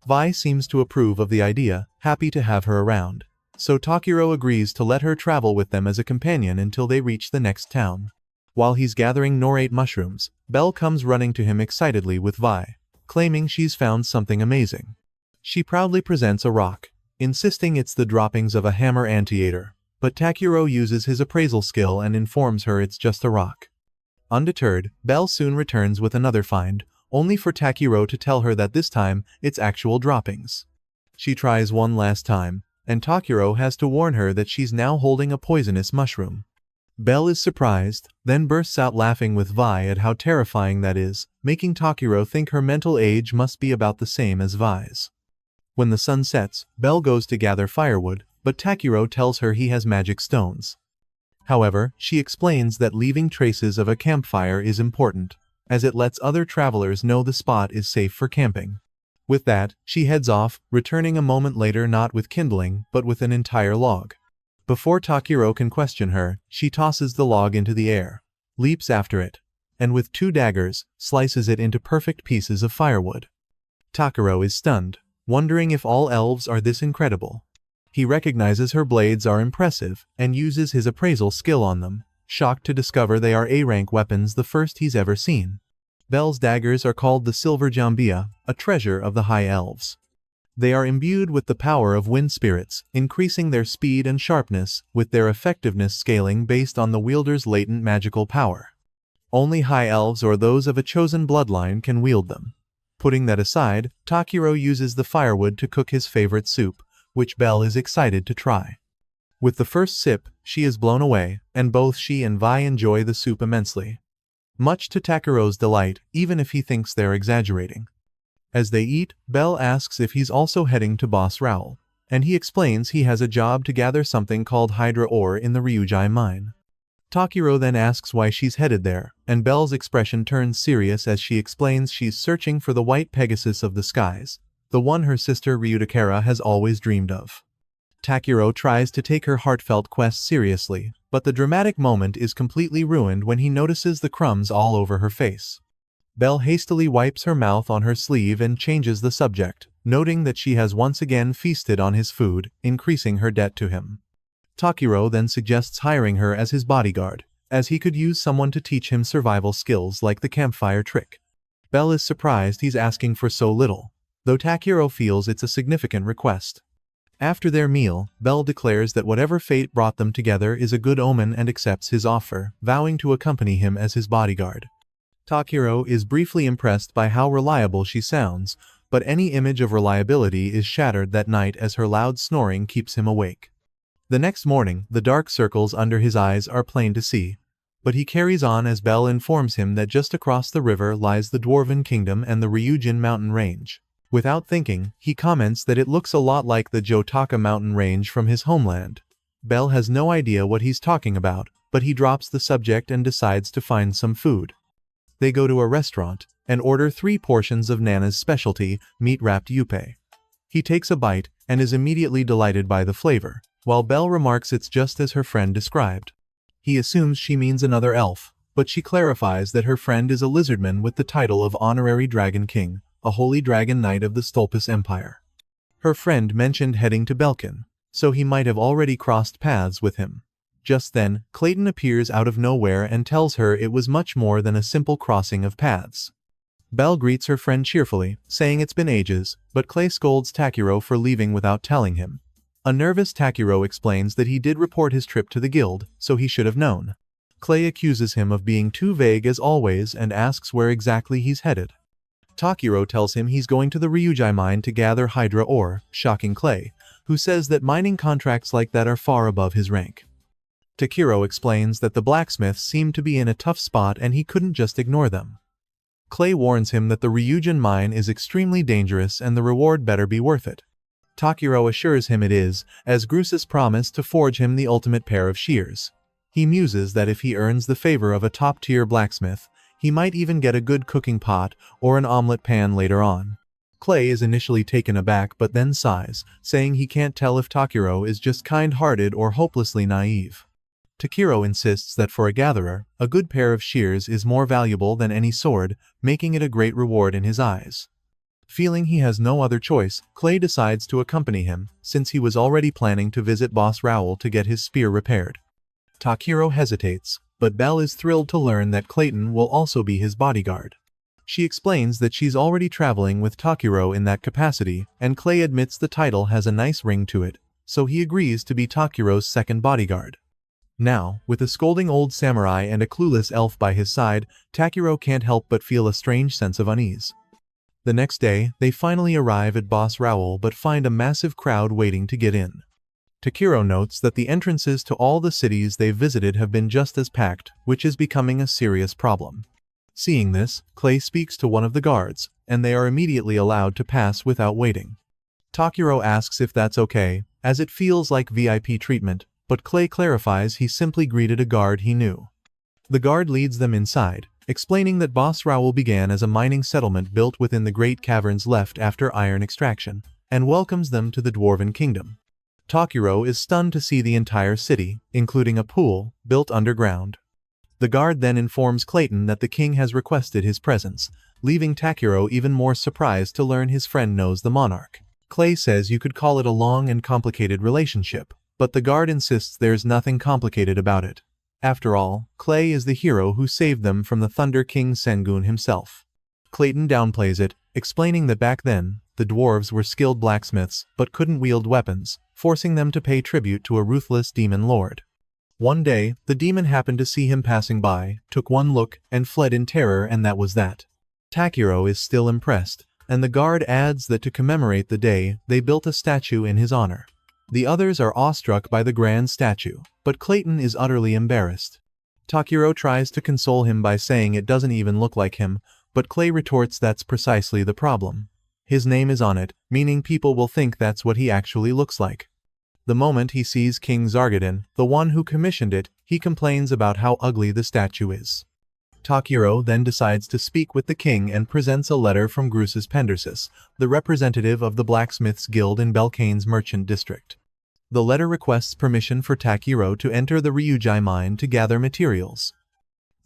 Vi seems to approve of the idea, happy to have her around, so Takiro agrees to let her travel with them as a companion until they reach the next town. While he's gathering norate mushrooms, Belle comes running to him excitedly with Vi, claiming she's found something amazing. She proudly presents a rock, insisting it's the droppings of a hammer anteater, but Takiro uses his appraisal skill and informs her it's just a rock. Undeterred, Belle soon returns with another find, only for Takiro to tell her that this time, it's actual droppings. She tries one last time, and Takiro has to warn her that she's now holding a poisonous mushroom. Belle is surprised, then bursts out laughing with Vi at how terrifying that is, making Takiro think her mental age must be about the same as Vi's. When the sun sets, Belle goes to gather firewood, but Takiro tells her he has magic stones. However, she explains that leaving traces of a campfire is important, as it lets other travelers know the spot is safe for camping. With that, she heads off, returning a moment later not with kindling, but with an entire log. Before Takiro can question her, she tosses the log into the air, leaps after it, and with 2 daggers, slices it into perfect pieces of firewood. Takiro is stunned, wondering if all elves are this incredible. He recognizes her blades are impressive, and uses his appraisal skill on them, shocked to discover they are A-rank weapons, the first he's ever seen. Belle's daggers are called the Silver Jambia, a treasure of the High Elves. They are imbued with the power of wind spirits, increasing their speed and sharpness, with their effectiveness scaling based on the wielder's latent magical power. Only High Elves or those of a chosen bloodline can wield them. Putting that aside, Takiro uses the firewood to cook his favorite soup, which Belle is excited to try. With the first sip, she is blown away, and both she and Vi enjoy the soup immensely. Much to Takiro's delight, even if he thinks they're exaggerating. As they eat, Belle asks if he's also heading to Boss Raoul, and he explains he has a job to gather something called Hydra ore in the Ryujai mine. Takiro then asks why she's headed there, and Belle's expression turns serious as she explains she's searching for the white Pegasus of the skies, the one her sister Ryutakara has always dreamed of. Takiro tries to take her heartfelt quest seriously, but the dramatic moment is completely ruined when he notices the crumbs all over her face. Belle hastily wipes her mouth on her sleeve and changes the subject, noting that she has once again feasted on his food, increasing her debt to him. Takiro then suggests hiring her as his bodyguard, as he could use someone to teach him survival skills like the campfire trick. Belle is surprised he's asking for so little, though Takiro feels it's a significant request. After their meal, Belle declares that whatever fate brought them together is a good omen and accepts his offer, vowing to accompany him as his bodyguard. Takiro is briefly impressed by how reliable she sounds, but any image of reliability is shattered that night as her loud snoring keeps him awake. The next morning, the dark circles under his eyes are plain to see, but he carries on as Belle informs him that just across the river lies the Dwarven Kingdom and the Ryujin mountain range. Without thinking, he comments that it looks a lot like the Jotaka mountain range from his homeland, Bell has no idea what he's talking about, but he drops the subject and decides to find some food. They go to a restaurant and order 3 portions of Nana's specialty, meat-wrapped yuppie. He takes a bite and is immediately delighted by the flavor, while Belle remarks it's just as her friend described. He assumes she means another elf, but she clarifies that her friend is a lizardman with the title of Honorary Dragon King, a holy dragon knight of the Stolpus Empire. Her friend mentioned heading to Belkin, so he might have already crossed paths with him. Just then, Clayton appears out of nowhere and tells her it was much more than a simple crossing of paths. Belle greets her friend cheerfully, saying it's been ages, but Clay scolds Takiro for leaving without telling him. A nervous Takiro explains that he did report his trip to the guild, so he should have known. Clay accuses him of being too vague as always and asks where exactly he's headed. Takiro tells him he's going to the Ryujai mine to gather Hydra ore, shocking Clay, who says that mining contracts like that are far above his rank. Takiro explains that the blacksmiths seem to be in a tough spot and he couldn't just ignore them. Clay warns him that the Ryujin mine is extremely dangerous and the reward better be worth it. Takiro assures him it is, as Grusus promised to forge him the ultimate pair of shears. He muses that if he earns the favor of a top-tier blacksmith, he might even get a good cooking pot or an omelet pan later on. Clay is initially taken aback but then sighs, saying he can't tell if Takiro is just kind-hearted or hopelessly naive. Takiro insists that for a gatherer, a good pair of shears is more valuable than any sword, making it a great reward in his eyes. Feeling he has no other choice, Clay decides to accompany him, since he was already planning to visit Boss Raoul to get his spear repaired. Takiro hesitates, but Belle is thrilled to learn that Clayton will also be his bodyguard. She explains that she's already traveling with Takiro in that capacity, and Clay admits the title has a nice ring to it, so he agrees to be Takiro's second bodyguard. Now, with a scolding old samurai and a clueless elf by his side, Takiro can't help but feel a strange sense of unease. The next day, they finally arrive at Boss Raoul but find a massive crowd waiting to get in. Takiro notes that the entrances to all the cities they've visited have been just as packed, which is becoming a serious problem. Seeing this, Clay speaks to one of the guards, and they are immediately allowed to pass without waiting. Takiro asks if that's okay, as it feels like VIP treatment, but Clay clarifies he simply greeted a guard he knew. The guard leads them inside, explaining that Boss Raoul began as a mining settlement built within the great caverns left after iron extraction, and welcomes them to the Dwarven Kingdom. Takiro is stunned to see the entire city, including a pool, built underground. The guard then informs Clayton that the king has requested his presence, leaving Takiro even more surprised to learn his friend knows the monarch. Clay says you could call it a long and complicated relationship, but the guard insists there's nothing complicated about it. After all, Clay is the hero who saved them from the Thunder King Sengun himself. Clayton downplays it, explaining that back then, the dwarves were skilled blacksmiths but couldn't wield weapons, forcing them to pay tribute to a ruthless demon lord. One day, the demon happened to see him passing by, took one look, and fled in terror, and that was that. Takiro is still impressed, and the guard adds that to commemorate the day, they built a statue in his honor. The others are awestruck by the grand statue, but Clayton is utterly embarrassed. Takiro tries to console him by saying it doesn't even look like him, but Clay retorts that's precisely the problem. His name is on it, meaning people will think that's what he actually looks like. The moment he sees King Zargadin, the one who commissioned it, he complains about how ugly the statue is. Takiro then decides to speak with the king and presents a letter from Grusus Pendersus, the representative of the Blacksmiths Guild in Belkane's merchant district. The letter requests permission for Takiro to enter the Ryujai mine to gather materials.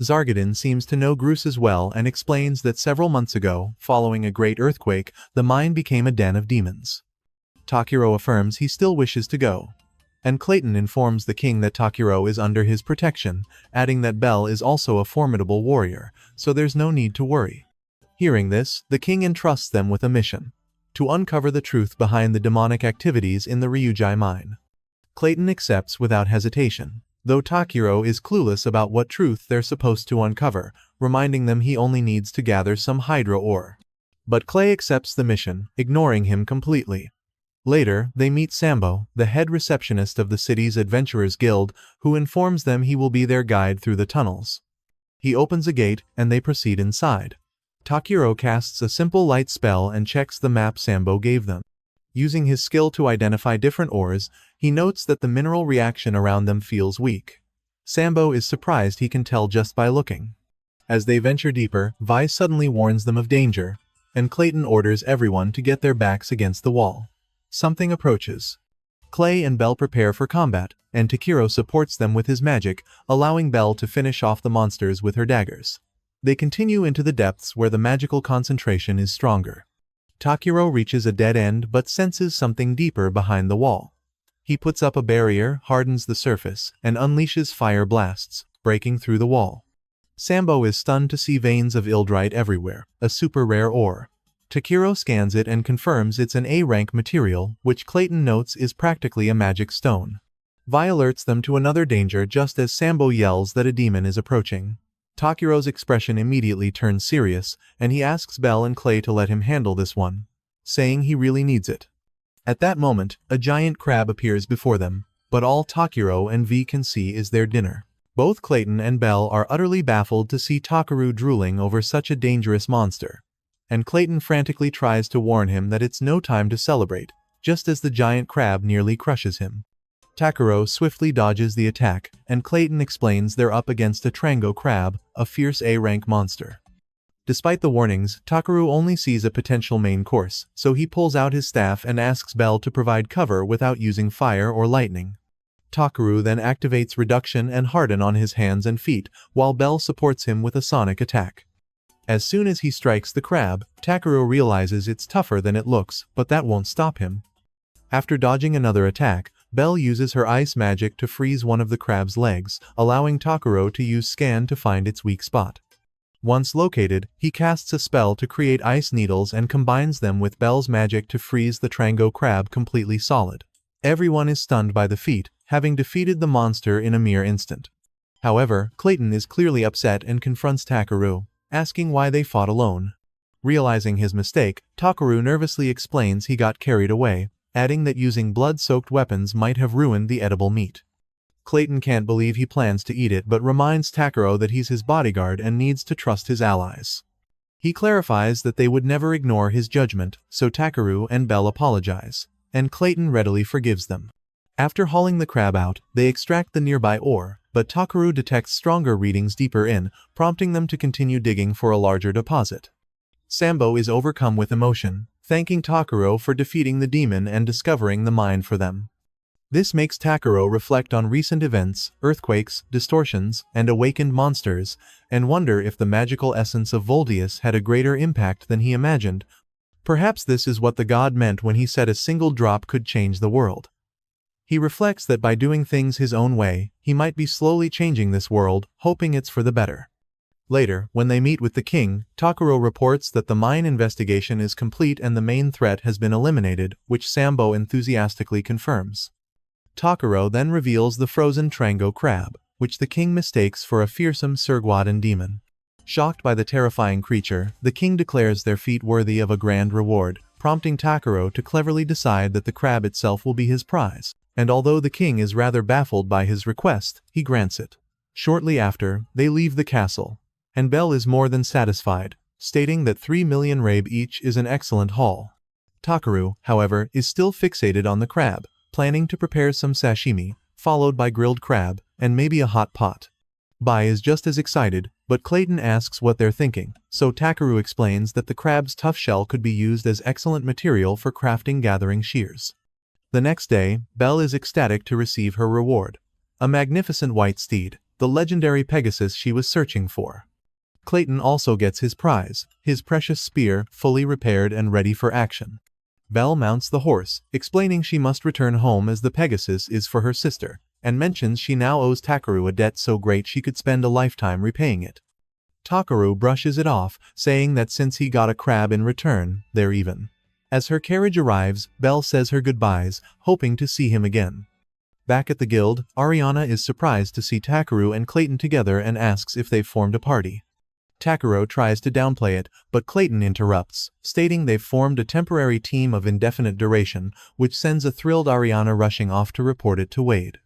Zargadin seems to know Grusus well and explains that several months ago, following a great earthquake, the mine became a den of demons. Takiro affirms he still wishes to go. And Clayton informs the king that Takiro is under his protection, adding that Belle is also a formidable warrior, so there's no need to worry. Hearing this, the king entrusts them with a mission: to uncover the truth behind the demonic activities in the Ryujai mine. Clayton accepts without hesitation, though Takiro is clueless about what truth they're supposed to uncover, reminding them he only needs to gather some Hydra ore. But Clay accepts the mission, ignoring him completely. Later, they meet Sambo, the head receptionist of the city's Adventurers Guild, who informs them he will be their guide through the tunnels. He opens a gate, and they proceed inside. Takiro casts a simple light spell and checks the map Sambo gave them. Using his skill to identify different ores, he notes that the mineral reaction around them feels weak. Sambo is surprised he can tell just by looking. As they venture deeper, Vi suddenly warns them of danger, and Clayton orders everyone to get their backs against the wall. Something approaches. Clay and Bell prepare for combat, and Takiro supports them with his magic, allowing Bell to finish off the monsters with her daggers. They continue into the depths where the magical concentration is stronger. Takiro reaches a dead end but senses something deeper behind the wall. He puts up a barrier, hardens the surface, and unleashes fire blasts, breaking through the wall. Sambo is stunned to see veins of Ildrite everywhere, a super rare ore. Takiro scans it and confirms it's an A-rank material, which Clayton notes is practically a magic stone. Vi alerts them to another danger just as Sambo yells that a demon is approaching. Takiro's expression immediately turns serious, and he asks Bell and Clay to let him handle this one, saying he really needs it. At that moment, a giant crab appears before them, but all Takiro and V can see is their dinner. Both Clayton and Bell are utterly baffled to see Takeru drooling over such a dangerous monster, and Clayton frantically tries to warn him that it's no time to celebrate, just as the giant crab nearly crushes him. Takiro swiftly dodges the attack, and Clayton explains they're up against a Trango crab, a fierce A-rank monster. Despite the warnings, Takeru only sees a potential main course, so he pulls out his staff and asks Bell to provide cover without using fire or lightning. Takeru then activates reduction and harden on his hands and feet, while Bell supports him with a sonic attack. As soon as he strikes the crab, Takeru realizes it's tougher than it looks, but that won't stop him. After dodging another attack, Bell uses her ice magic to freeze one of the crab's legs, allowing Takiro to use scan to find its weak spot. Once located, he casts a spell to create ice needles and combines them with Bell's magic to freeze the Trango crab completely solid. Everyone is stunned by the feat, having defeated the monster in a mere instant. However, Clayton is clearly upset and confronts Takeru, asking why they fought alone. Realizing his mistake, Takeru nervously explains he got carried away, adding that using blood-soaked weapons might have ruined the edible meat. Clayton can't believe he plans to eat it but reminds Takiro that he's his bodyguard and needs to trust his allies. He clarifies that they would never ignore his judgment, so Takeru and Bell apologize, and Clayton readily forgives them. After hauling the crab out, they extract the nearby ore, but Takeru detects stronger readings deeper in, prompting them to continue digging for a larger deposit. Sambo is overcome with emotion, thanking Takiro for defeating the demon and discovering the mine for them. This makes Takiro reflect on recent events, earthquakes, distortions, and awakened monsters, and wonder if the magical essence of Voldius had a greater impact than he imagined. Perhaps this is what the god meant when he said a single drop could change the world. He reflects that by doing things his own way, he might be slowly changing this world, hoping it's for the better. Later, when they meet with the king, Takiro reports that the mine investigation is complete and the main threat has been eliminated, which Sambo enthusiastically confirms. Takiro then reveals the frozen Trango crab, which the king mistakes for a fearsome Surguadan demon. Shocked by the terrifying creature, the king declares their feat worthy of a grand reward, prompting Takiro to cleverly decide that the crab itself will be his prize, and although the king is rather baffled by his request, he grants it. Shortly after, they leave the castle, and Bell is more than satisfied, stating that 3 million rabe each is an excellent haul. Takeru, however, is still fixated on the crab, planning to prepare some sashimi, followed by grilled crab, and maybe a hot pot. Bai is just as excited, but Clayton asks what they're thinking, so Takeru explains that the crab's tough shell could be used as excellent material for crafting gathering shears. The next day, Belle is ecstatic to receive her reward. A magnificent white steed, the legendary Pegasus she was searching for. Clayton also gets his prize, his precious spear, fully repaired and ready for action. Belle mounts the horse, explaining she must return home as the Pegasus is for her sister, and mentions she now owes Takeru a debt so great she could spend a lifetime repaying it. Takeru brushes it off, saying that since he got a crab in return, they're even. As her carriage arrives, Belle says her goodbyes, hoping to see him again. Back at the guild, Ariana is surprised to see Takeru and Clayton together and asks if they've formed a party. Takeru tries to downplay it, but Clayton interrupts, stating they've formed a temporary team of indefinite duration, which sends a thrilled Ariana rushing off to report it to Wade.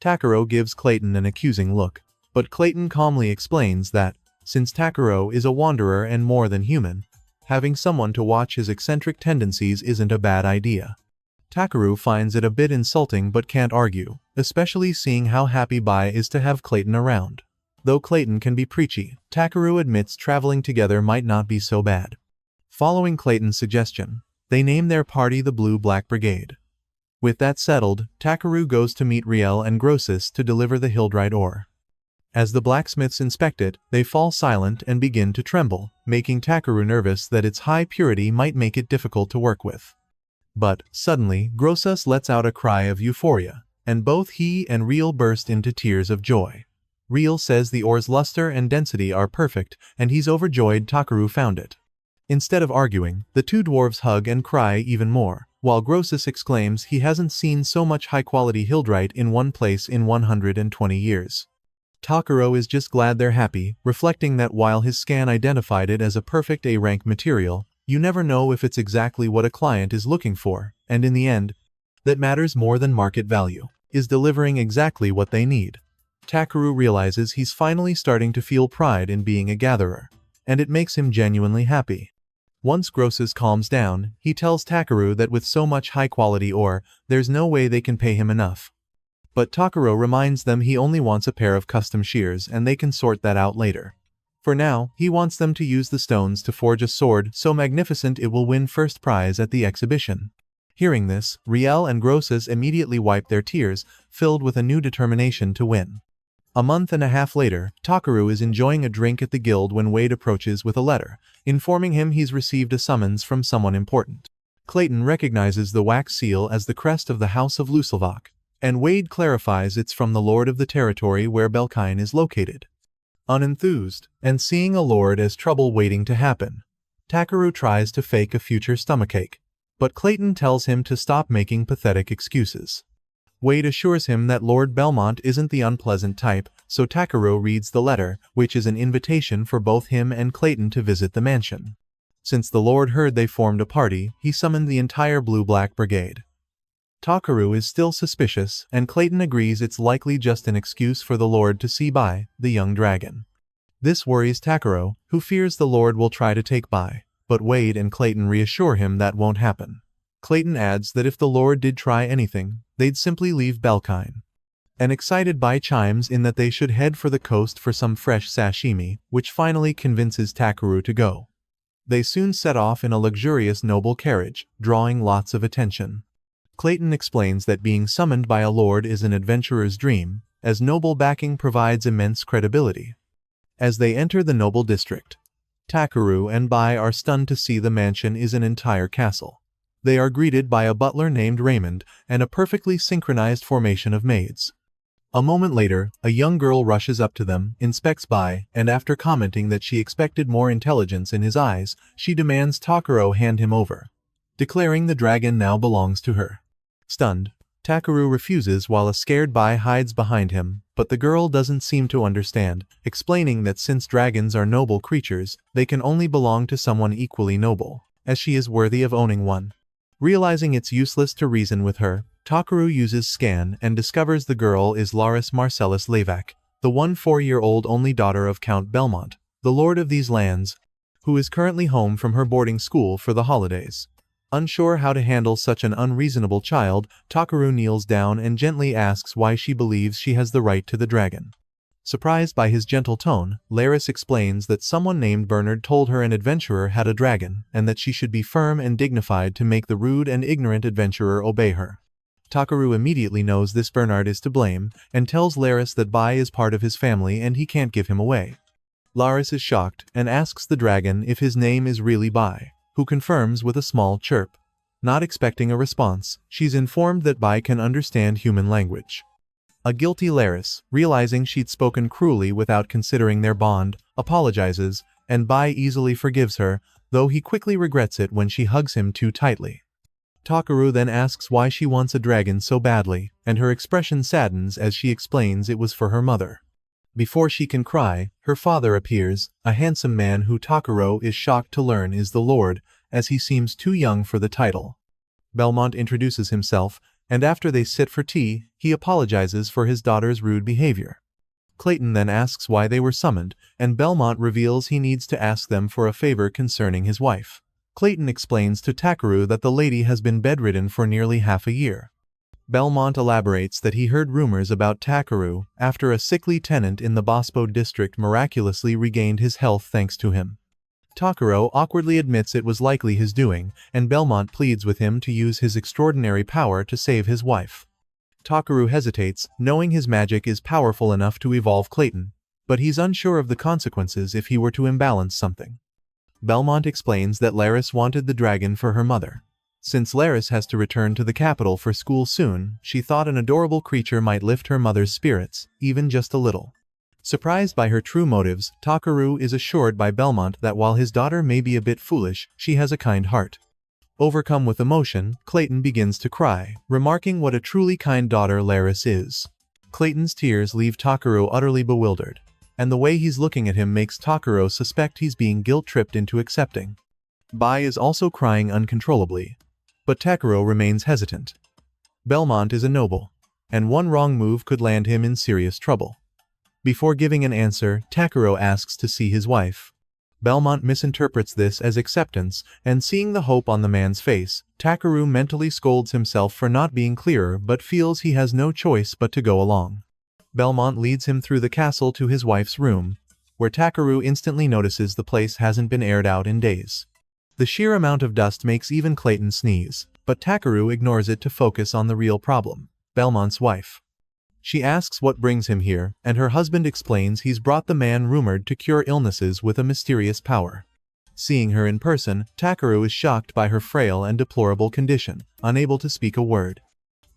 Takeru gives Clayton an accusing look, but Clayton calmly explains that, since Takeru is a wanderer and more than human, having someone to watch his eccentric tendencies isn't a bad idea. Takeru finds it a bit insulting but can't argue, especially seeing how happy Bai is to have Clayton around. Though Clayton can be preachy, Takeru admits traveling together might not be so bad. Following Clayton's suggestion, they name their party the Blue-Black Brigade. With that settled, Takeru goes to meet Riel and Grossus to deliver the Hildrite ore. As the blacksmiths inspect it, they fall silent and begin to tremble, making Takeru nervous that its high purity might make it difficult to work with. But, suddenly, Grossus lets out a cry of euphoria, and both he and Riel burst into tears of joy. Riel says the ore's luster and density are perfect, and he's overjoyed Takeru found it. Instead of arguing, the two dwarves hug and cry even more, while Grossus exclaims he hasn't seen so much high-quality Hildrite in one place in 120 years. Takeru is just glad they're happy, reflecting that while his scan identified it as a perfect A-rank material, you never know if it's exactly what a client is looking for, and in the end, that matters more than market value, is delivering exactly what they need. Takeru realizes he's finally starting to feel pride in being a gatherer, and it makes him genuinely happy. Once Grossus calms down, he tells Takeru that with so much high-quality ore, there's no way they can pay him enough. But Takeru reminds them he only wants a pair of custom shears and they can sort that out later. For now, he wants them to use the stones to forge a sword so magnificent it will win first prize at the exhibition. Hearing this, Riel and Grossus immediately wipe their tears, filled with a new determination to win. A month and a half later, Takeru is enjoying a drink at the guild when Wade approaches with a letter, informing him he's received a summons from someone important. Clayton recognizes the wax seal as the crest of the House of Lusilvach, and Wade clarifies it's from the lord of the territory where Belkine is located. Unenthused, and seeing a lord as trouble waiting to happen, Takeru tries to fake a future stomachache, but Clayton tells him to stop making pathetic excuses. Wade assures him that Lord Belmont isn't the unpleasant type, so Takeru reads the letter, which is an invitation for both him and Clayton to visit the mansion. Since the Lord heard they formed a party, he summoned the entire Blue-Black Brigade. Takeru is still suspicious, and Clayton agrees it's likely just an excuse for the Lord to see Bai, the young dragon. This worries Takeru, who fears the Lord will try to take Bai, but Wade and Clayton reassure him that won't happen. Clayton adds that if the Lord did try anything, they'd simply leave Belkine. An excited Bai chimes in that they should head for the coast for some fresh sashimi, which finally convinces Takeru to go. They soon set off in a luxurious noble carriage, drawing lots of attention. Clayton explains that being summoned by a lord is an adventurer's dream, as noble backing provides immense credibility. As they enter the noble district, Takeru and Bai are stunned to see the mansion is an entire castle. They are greeted by a butler named Raymond and a perfectly synchronized formation of maids. A moment later, a young girl rushes up to them, inspects Bai, and after commenting that she expected more intelligence in his eyes, she demands Takeru hand him over, declaring the dragon now belongs to her. Stunned, Takeru refuses while a scared Bai hides behind him, but the girl doesn't seem to understand, explaining that since dragons are noble creatures, they can only belong to someone equally noble, as she is worthy of owning one. Realizing it's useless to reason with her, Takeru uses scan and discovers the girl is Laris Marcellus Levac, the 4-year-old only daughter of Count Belmont, the lord of these lands, who is currently home from her boarding school for the holidays. Unsure how to handle such an unreasonable child, Takeru kneels down and gently asks why she believes she has the right to the dragon. Surprised by his gentle tone, Laris explains that someone named Bernard told her an adventurer had a dragon, and that she should be firm and dignified to make the rude and ignorant adventurer obey her. Takeru immediately knows this Bernard is to blame, and tells Laris that Bai is part of his family and he can't give him away. Laris is shocked, and asks the dragon if his name is really Bai, who confirms with a small chirp. Not expecting a response, she's informed that Bai can understand human language. A guilty Laris, realizing she'd spoken cruelly without considering their bond, apologizes, and Bai easily forgives her, though he quickly regrets it when she hugs him too tightly. Takeru then asks why she wants a dragon so badly, and her expression saddens as she explains it was for her mother. Before she can cry, her father appears, a handsome man who Takeru is shocked to learn is the Lord, as he seems too young for the title. Belmont introduces himself, and after they sit for tea, he apologizes for his daughter's rude behavior. Clayton then asks why they were summoned, and Belmont reveals he needs to ask them for a favor concerning his wife. Clayton explains to Takeru that the lady has been bedridden for nearly half a year. Belmont elaborates that he heard rumors about Takeru after a sickly tenant in the Bospo district miraculously regained his health thanks to him. Takeru awkwardly admits it was likely his doing, and Belmont pleads with him to use his extraordinary power to save his wife. Takeru hesitates, knowing his magic is powerful enough to evolve Clayton, but he's unsure of the consequences if he were to imbalance something. Belmont explains that Laris wanted the dragon for her mother. Since Laris has to return to the capital for school soon, she thought an adorable creature might lift her mother's spirits, even just a little. Surprised by her true motives, Takeru is assured by Belmont that while his daughter may be a bit foolish, she has a kind heart. Overcome with emotion, Clayton begins to cry, remarking what a truly kind daughter Laris is. Clayton's tears leave Takeru utterly bewildered, and the way he's looking at him makes Takeru suspect he's being guilt-tripped into accepting. Bai is also crying uncontrollably, but Takeru remains hesitant. Belmont is a noble, and one wrong move could land him in serious trouble. Before giving an answer, Takeru asks to see his wife. Belmont misinterprets this as acceptance, and seeing the hope on the man's face, Takeru mentally scolds himself for not being clearer but feels he has no choice but to go along. Belmont leads him through the castle to his wife's room, where Takeru instantly notices the place hasn't been aired out in days. The sheer amount of dust makes even Clayton sneeze, but Takeru ignores it to focus on the real problem, Belmont's wife. She asks what brings him here, and her husband explains he's brought the man rumored to cure illnesses with a mysterious power. Seeing her in person, Takeru is shocked by her frail and deplorable condition, unable to speak a word.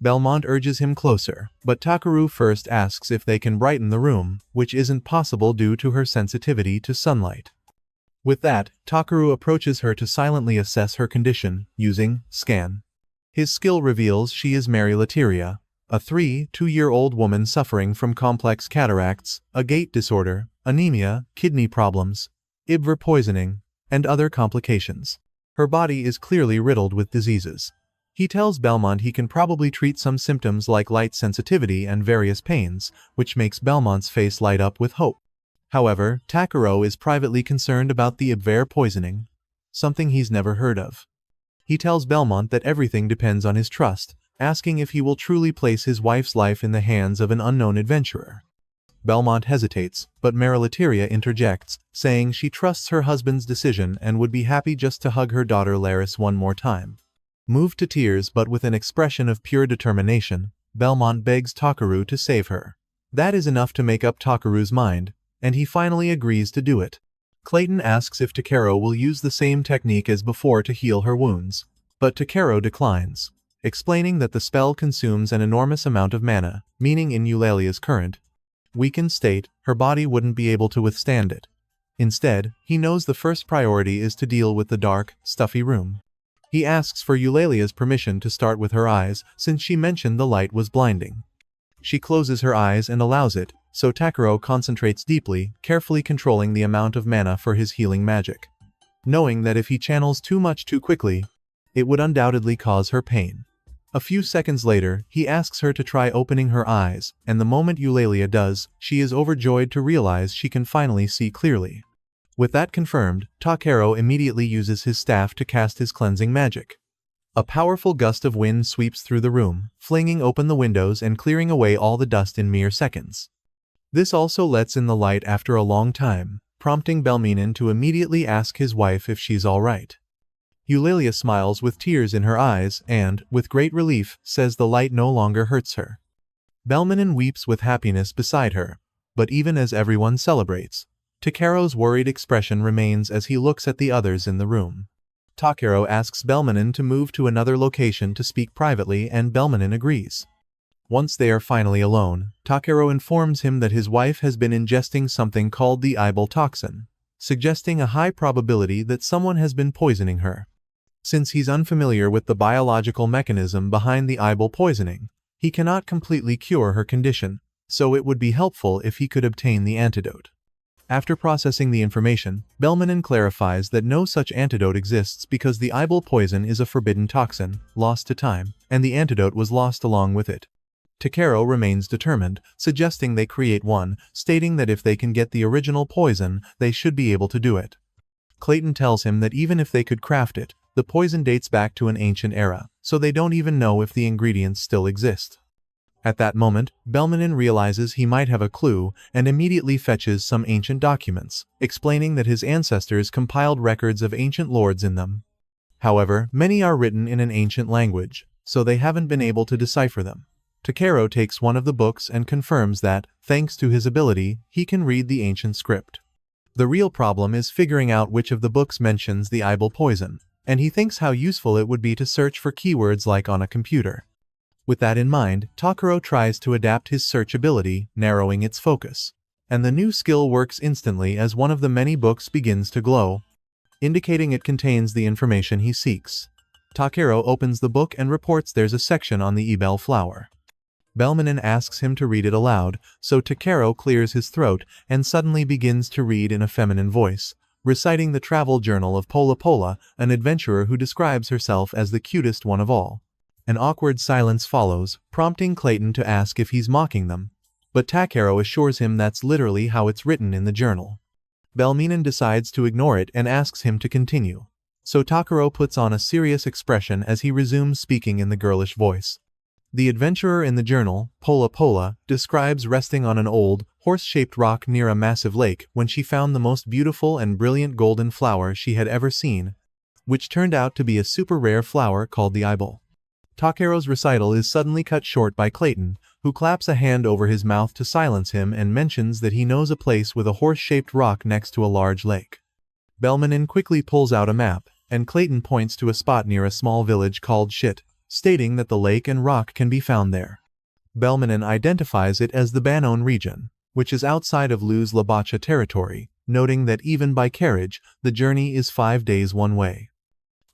Belmont urges him closer, but Takeru first asks if they can brighten the room, which isn't possible due to her sensitivity to sunlight. With that, Takeru approaches her to silently assess her condition, using scan. His skill reveals she is Mary Lateria, a 2-year-old woman suffering from complex cataracts, a gait disorder, anemia, kidney problems, Ibver poisoning, and other complications. Her body is clearly riddled with diseases. He tells Belmont he can probably treat some symptoms like light sensitivity and various pains, which makes Belmont's face light up with hope. However, Takeru is privately concerned about the Ibver poisoning, something he's never heard of. He tells Belmont that everything depends on his trust, asking if he will truly place his wife's life in the hands of an unknown adventurer. Belmont hesitates, but Mary Lateria interjects, saying she trusts her husband's decision and would be happy just to hug her daughter Laris one more time. Moved to tears but with an expression of pure determination, Belmont begs Takeru to save her. That is enough to make up Takeru's mind, and he finally agrees to do it. Clayton asks if Takeru will use the same technique as before to heal her wounds, but Takeru declines, explaining that the spell consumes an enormous amount of mana, meaning in Eulalia's current, weakened state, her body wouldn't be able to withstand it. Instead, he knows the first priority is to deal with the dark, stuffy room. He asks for Eulalia's permission to start with her eyes, since she mentioned the light was blinding. She closes her eyes and allows it, so Takeru concentrates deeply, carefully controlling the amount of mana for his healing magic. Knowing that if he channels too much too quickly, it would undoubtedly cause her pain. A few seconds later, he asks her to try opening her eyes, and the moment Eulalia does, she is overjoyed to realize she can finally see clearly. With that confirmed, Takeru immediately uses his staff to cast his cleansing magic. A powerful gust of wind sweeps through the room, flinging open the windows and clearing away all the dust in mere seconds. This also lets in the light after a long time, prompting Belminen to immediately ask his wife if she's alright. Eulalia smiles with tears in her eyes and, with great relief, says the light no longer hurts her. Belminen weeps with happiness beside her, but even as everyone celebrates, Takeru's worried expression remains as he looks at the others in the room. Takeru asks Belminen to move to another location to speak privately and Belminen agrees. Once they are finally alone, Takeru informs him that his wife has been ingesting something called the Ibel toxin, suggesting a high probability that someone has been poisoning her. Since he's unfamiliar with the biological mechanism behind the Ibel poisoning, he cannot completely cure her condition, so it would be helpful if he could obtain the antidote. After processing the information, Belminen clarifies that no such antidote exists because the Ibel poison is a forbidden toxin, lost to time, and the antidote was lost along with it. Takeru remains determined, suggesting they create one, stating that if they can get the original poison, they should be able to do it. Clayton tells him that even if they could craft it, the poison dates back to an ancient era, so they don't even know if the ingredients still exist. At that moment, Belmonen realizes he might have a clue and immediately fetches some ancient documents, explaining that his ancestors compiled records of ancient lords in them. However, many are written in an ancient language, so they haven't been able to decipher them. Takero takes one of the books and confirms that, thanks to his ability, he can read the ancient script. The real problem is figuring out which of the books mentions the Ibel poison, and he thinks how useful it would be to search for keywords like on a computer. With that in mind, Takero tries to adapt his search ability, narrowing its focus. And the new skill works instantly as one of the many books begins to glow, indicating it contains the information he seeks. Takero opens the book and reports there's a section on the Ibel flower. Belmonen asks him to read it aloud, so Takero clears his throat and suddenly begins to read in a feminine voice, reciting the travel journal of Pola Pola, an adventurer who describes herself as the cutest one of all. An awkward silence follows, prompting Clayton to ask if he's mocking them. But Takero assures him that's literally how it's written in the journal. Belmonen decides to ignore it and asks him to continue. So Takero puts on a serious expression as he resumes speaking in the girlish voice. The adventurer in the journal, Pola Pola, describes resting on an old, horse-shaped rock near a massive lake when she found the most beautiful and brilliant golden flower she had ever seen, which turned out to be a super rare flower called the Ibel. Takero's recital is suddenly cut short by Clayton, who claps a hand over his mouth to silence him and mentions that he knows a place with a horse-shaped rock next to a large lake. Belmonen quickly pulls out a map, and Clayton points to a spot near a small village called Shit, stating that the lake and rock can be found there. Belmonen identifies it as the Banon region, which is outside of Luz Labacha territory, noting that even by carriage, the journey is 5 days one way.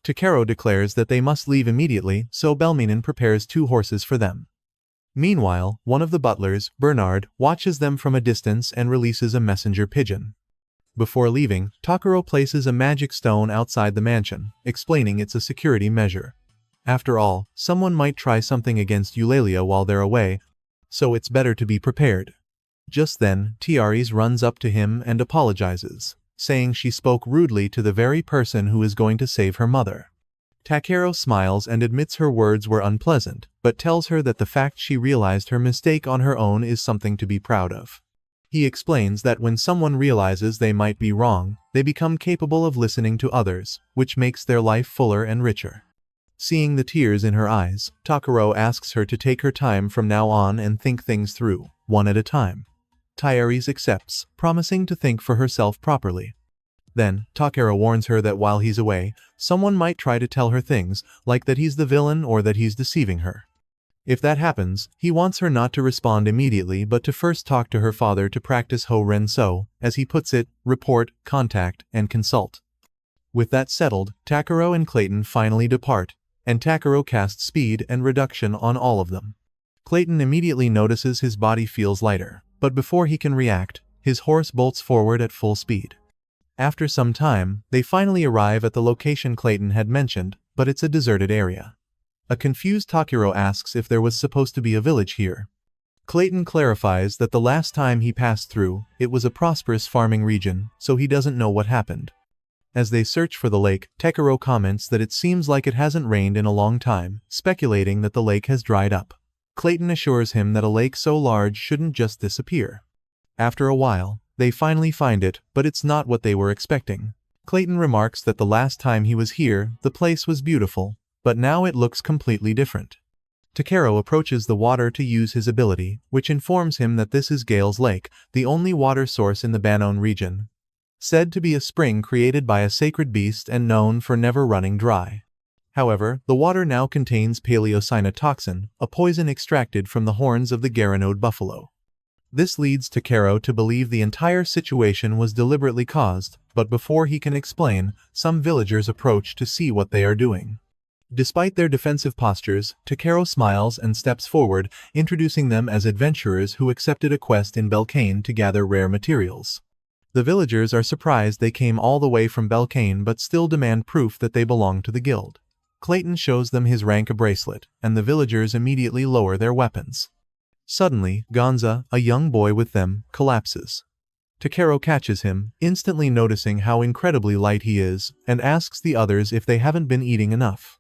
Takero declares that they must leave immediately, so Belmonen prepares 2 horses for them. Meanwhile, one of the butlers, Bernard, watches them from a distance and releases a messenger pigeon. Before leaving, Takero places a magic stone outside the mansion, explaining it's a security measure. After all, someone might try something against Eulalia while they're away, so it's better to be prepared. Just then, Tiaris runs up to him and apologizes, saying she spoke rudely to the very person who is going to save her mother. Takero smiles and admits her words were unpleasant, but tells her that the fact she realized her mistake on her own is something to be proud of. He explains that when someone realizes they might be wrong, they become capable of listening to others, which makes their life fuller and richer. Seeing the tears in her eyes, Takero asks her to take her time from now on and think things through, one at a time. Tiaris accepts, promising to think for herself properly. Then, Takero warns her that while he's away, someone might try to tell her things, like that he's the villain or that he's deceiving her. If that happens, he wants her not to respond immediately but to first talk to her father to practice Ho Ren So, as he puts it, report, contact, and consult. With that settled, Takero and Clayton finally depart, and Takero casts speed and reduction on all of them. Clayton immediately notices his body feels lighter, but before he can react, his horse bolts forward at full speed. After some time, they finally arrive at the location Clayton had mentioned, but it's a deserted area. A confused Takero asks if there was supposed to be a village here. Clayton clarifies that the last time he passed through, it was a prosperous farming region, so he doesn't know what happened. As they search for the lake, Takero comments that it seems like it hasn't rained in a long time, speculating that the lake has dried up. Clayton assures him that a lake so large shouldn't just disappear. After a while, they finally find it, but it's not what they were expecting. Clayton remarks that the last time he was here, the place was beautiful, but now it looks completely different. Takero approaches the water to use his ability, which informs him that this is Gale's Lake, the only water source in the Banon region, said to be a spring created by a sacred beast and known for never running dry. However, the water now contains paleocyanotoxin, a poison extracted from the horns of the Garanode buffalo. This leads Takero to believe the entire situation was deliberately caused, but before he can explain, some villagers approach to see what they are doing. Despite their defensive postures, Takero smiles and steps forward, introducing them as adventurers who accepted a quest in Belkane to gather rare materials. The villagers are surprised they came all the way from Belkane but still demand proof that they belong to the guild. Clayton shows them his rank bracelet, and the villagers immediately lower their weapons. Suddenly, Gonza, a young boy with them, collapses. Takeru catches him, instantly noticing how incredibly light he is, and asks the others if they haven't been eating enough.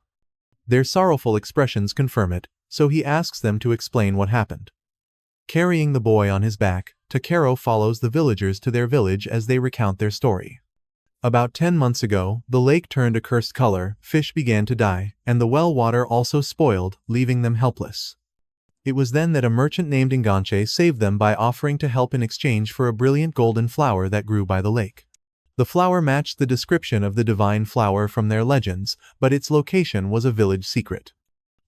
Their sorrowful expressions confirm it, so he asks them to explain what happened. Carrying the boy on his back, Takeru follows the villagers to their village as they recount their story. About 10 months ago, the lake turned a cursed color, fish began to die, and the well water also spoiled, leaving them helpless. It was then that a merchant named Enganche saved them by offering to help in exchange for a brilliant golden flower that grew by the lake. The flower matched the description of the divine flower from their legends, but its location was a village secret.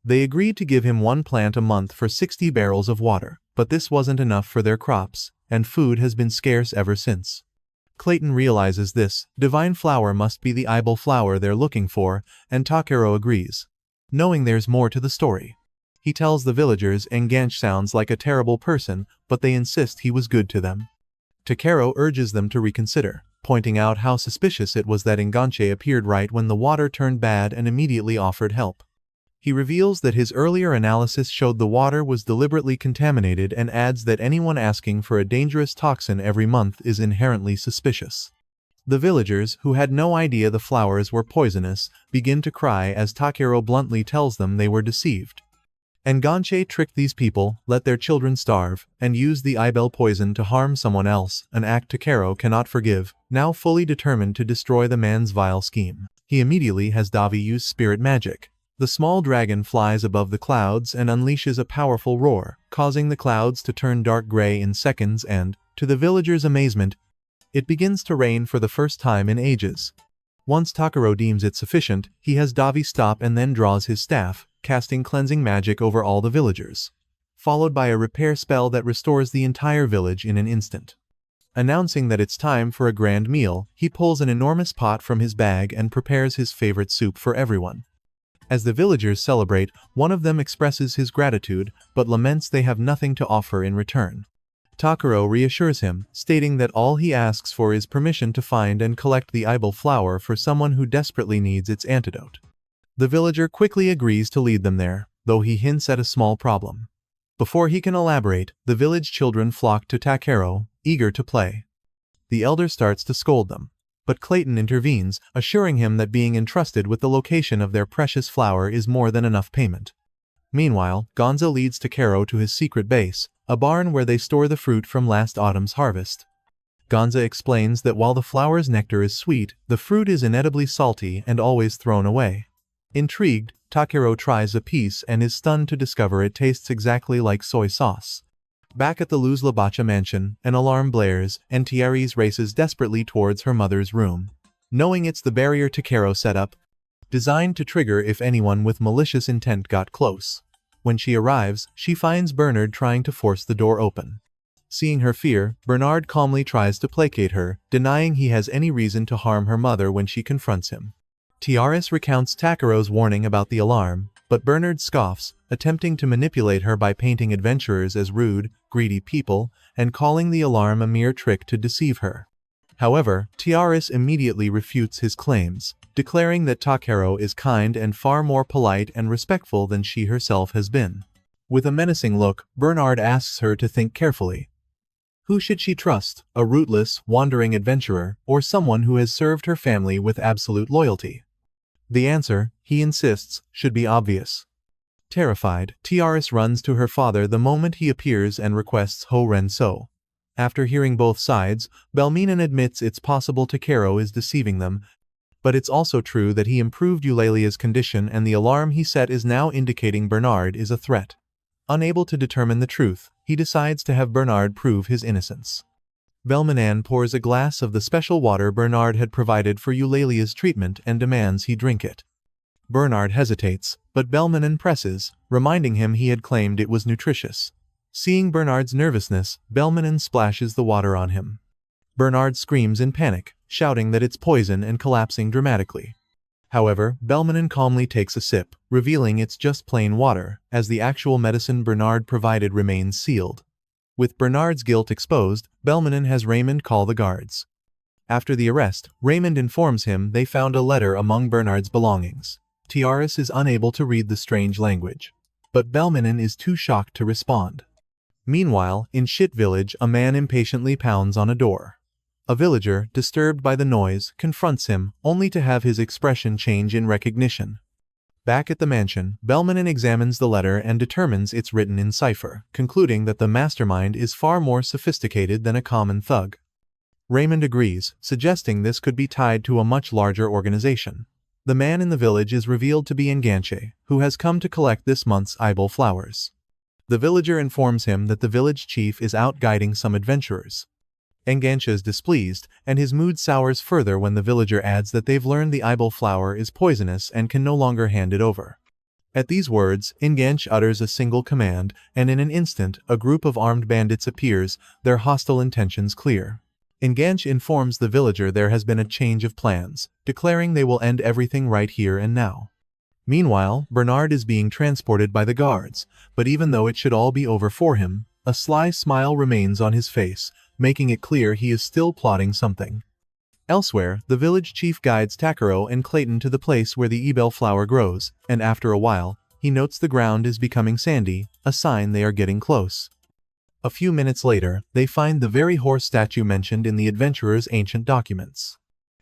They agreed to give him one plant a month for 60 barrels of water, but this wasn't enough for their crops, and food has been scarce ever since. Clayton realizes this divine flower must be the eyeball flower they're looking for, and Takeru agrees, knowing there's more to the story. He tells the villagers Enganche sounds like a terrible person, but they insist he was good to them. Takeru urges them to reconsider, pointing out how suspicious it was that Enganche appeared right when the water turned bad and immediately offered help. He reveals that his earlier analysis showed the water was deliberately contaminated and adds that anyone asking for a dangerous toxin every month is inherently suspicious. The villagers, who had no idea the flowers were poisonous, begin to cry as Takeru bluntly tells them they were deceived. Enganche tricked these people, let their children starve, and used the eyeball poison to harm someone else, an act Takeru cannot forgive. Now fully determined to destroy the man's vile scheme, he immediately has Davi use spirit magic. The small dragon flies above the clouds and unleashes a powerful roar, causing the clouds to turn dark gray in seconds and, to the villagers' amazement, it begins to rain for the first time in ages. Once Takeru deems it sufficient, he has Davi stop and then draws his staff, casting cleansing magic over all the villagers, followed by a repair spell that restores the entire village in an instant. Announcing that it's time for a grand meal, he pulls an enormous pot from his bag and prepares his favorite soup for everyone. As the villagers celebrate, one of them expresses his gratitude, but laments they have nothing to offer in return. Takeru reassures him, stating that all he asks for is permission to find and collect the eyeball flower for someone who desperately needs its antidote. The villager quickly agrees to lead them there, though he hints at a small problem. Before he can elaborate, the village children flock to Takeru, eager to play. The elder starts to scold them, but Clayton intervenes, assuring him that being entrusted with the location of their precious flower is more than enough payment. Meanwhile, Gonza leads Takeru to his secret base, a barn where they store the fruit from last autumn's harvest. Gonza explains that while the flower's nectar is sweet, the fruit is inedibly salty and always thrown away. Intrigued, Takeru tries a piece and is stunned to discover it tastes exactly like soy sauce. Back at the Luz Labacha mansion, an alarm blares, and Thierry's races desperately towards her mother's room. Knowing it's the barrier Takeru set up, designed to trigger if anyone with malicious intent got close. When she arrives, she finds Bernard trying to force the door open. Seeing her fear, Bernard calmly tries to placate her, denying he has any reason to harm her mother when she confronts him. Tiaris recounts Takeru's warning about the alarm, but Bernard scoffs, attempting to manipulate her by painting adventurers as rude, greedy people, and calling the alarm a mere trick to deceive her. However, Tiaris immediately refutes his claims, declaring that Takeru is kind and far more polite and respectful than she herself has been. With a menacing look, Bernard asks her to think carefully. Who should she trust, a rootless, wandering adventurer, or someone who has served her family with absolute loyalty? The answer, he insists, should be obvious. Terrified, Tiaris runs to her father the moment he appears and requests Ho Ren So. After hearing both sides, Belminen admits it's possible Takeru is deceiving them, but it's also true that he improved Eulalia's condition and the alarm he set is now indicating Bernard is a threat. Unable to determine the truth, he decides to have Bernard prove his innocence. Belminen pours a glass of the special water Bernard had provided for Eulalia's treatment and demands he drink it. Bernard hesitates, but Belminen presses, reminding him he had claimed it was nutritious. Seeing Bernard's nervousness, Belminen splashes the water on him. Bernard screams in panic, shouting that it's poison and collapsing dramatically. However, Belminen calmly takes a sip, revealing it's just plain water, as the actual medicine Bernard provided remains sealed. With Bernard's guilt exposed, Belminen has Raymond call the guards. After the arrest, Raymond informs him they found a letter among Bernard's belongings. Tiaris is unable to read the strange language, but Belminen is too shocked to respond. Meanwhile, in Shit Village, a man impatiently pounds on a door. A villager, disturbed by the noise, confronts him, only to have his expression change in recognition. Back at the mansion, Belmanin examines the letter and determines it's written in cipher, concluding that the mastermind is far more sophisticated than a common thug. Raymond agrees, suggesting this could be tied to a much larger organization. The man in the village is revealed to be Enganche, who has come to collect this month's Ibel flowers. The villager informs him that the village chief is out guiding some adventurers. Enganche is displeased, and his mood sours further when the villager adds that they've learned the Ibel flower is poisonous and can no longer hand it over. At these words, Enganche utters a single command, and in an instant, a group of armed bandits appears, their hostile intentions clear. Enganche informs the villager there has been a change of plans, declaring they will end everything right here and now. Meanwhile, Bernard is being transported by the guards, but even though it should all be over for him, a sly smile remains on his face, making it clear he is still plotting something. Elsewhere, the village chief guides Takaro and Clayton to the place where the Ibel flower grows, and after a while, he notes the ground is becoming sandy, a sign they are getting close. A few minutes later, they find the very horse statue mentioned in the adventurer's ancient documents.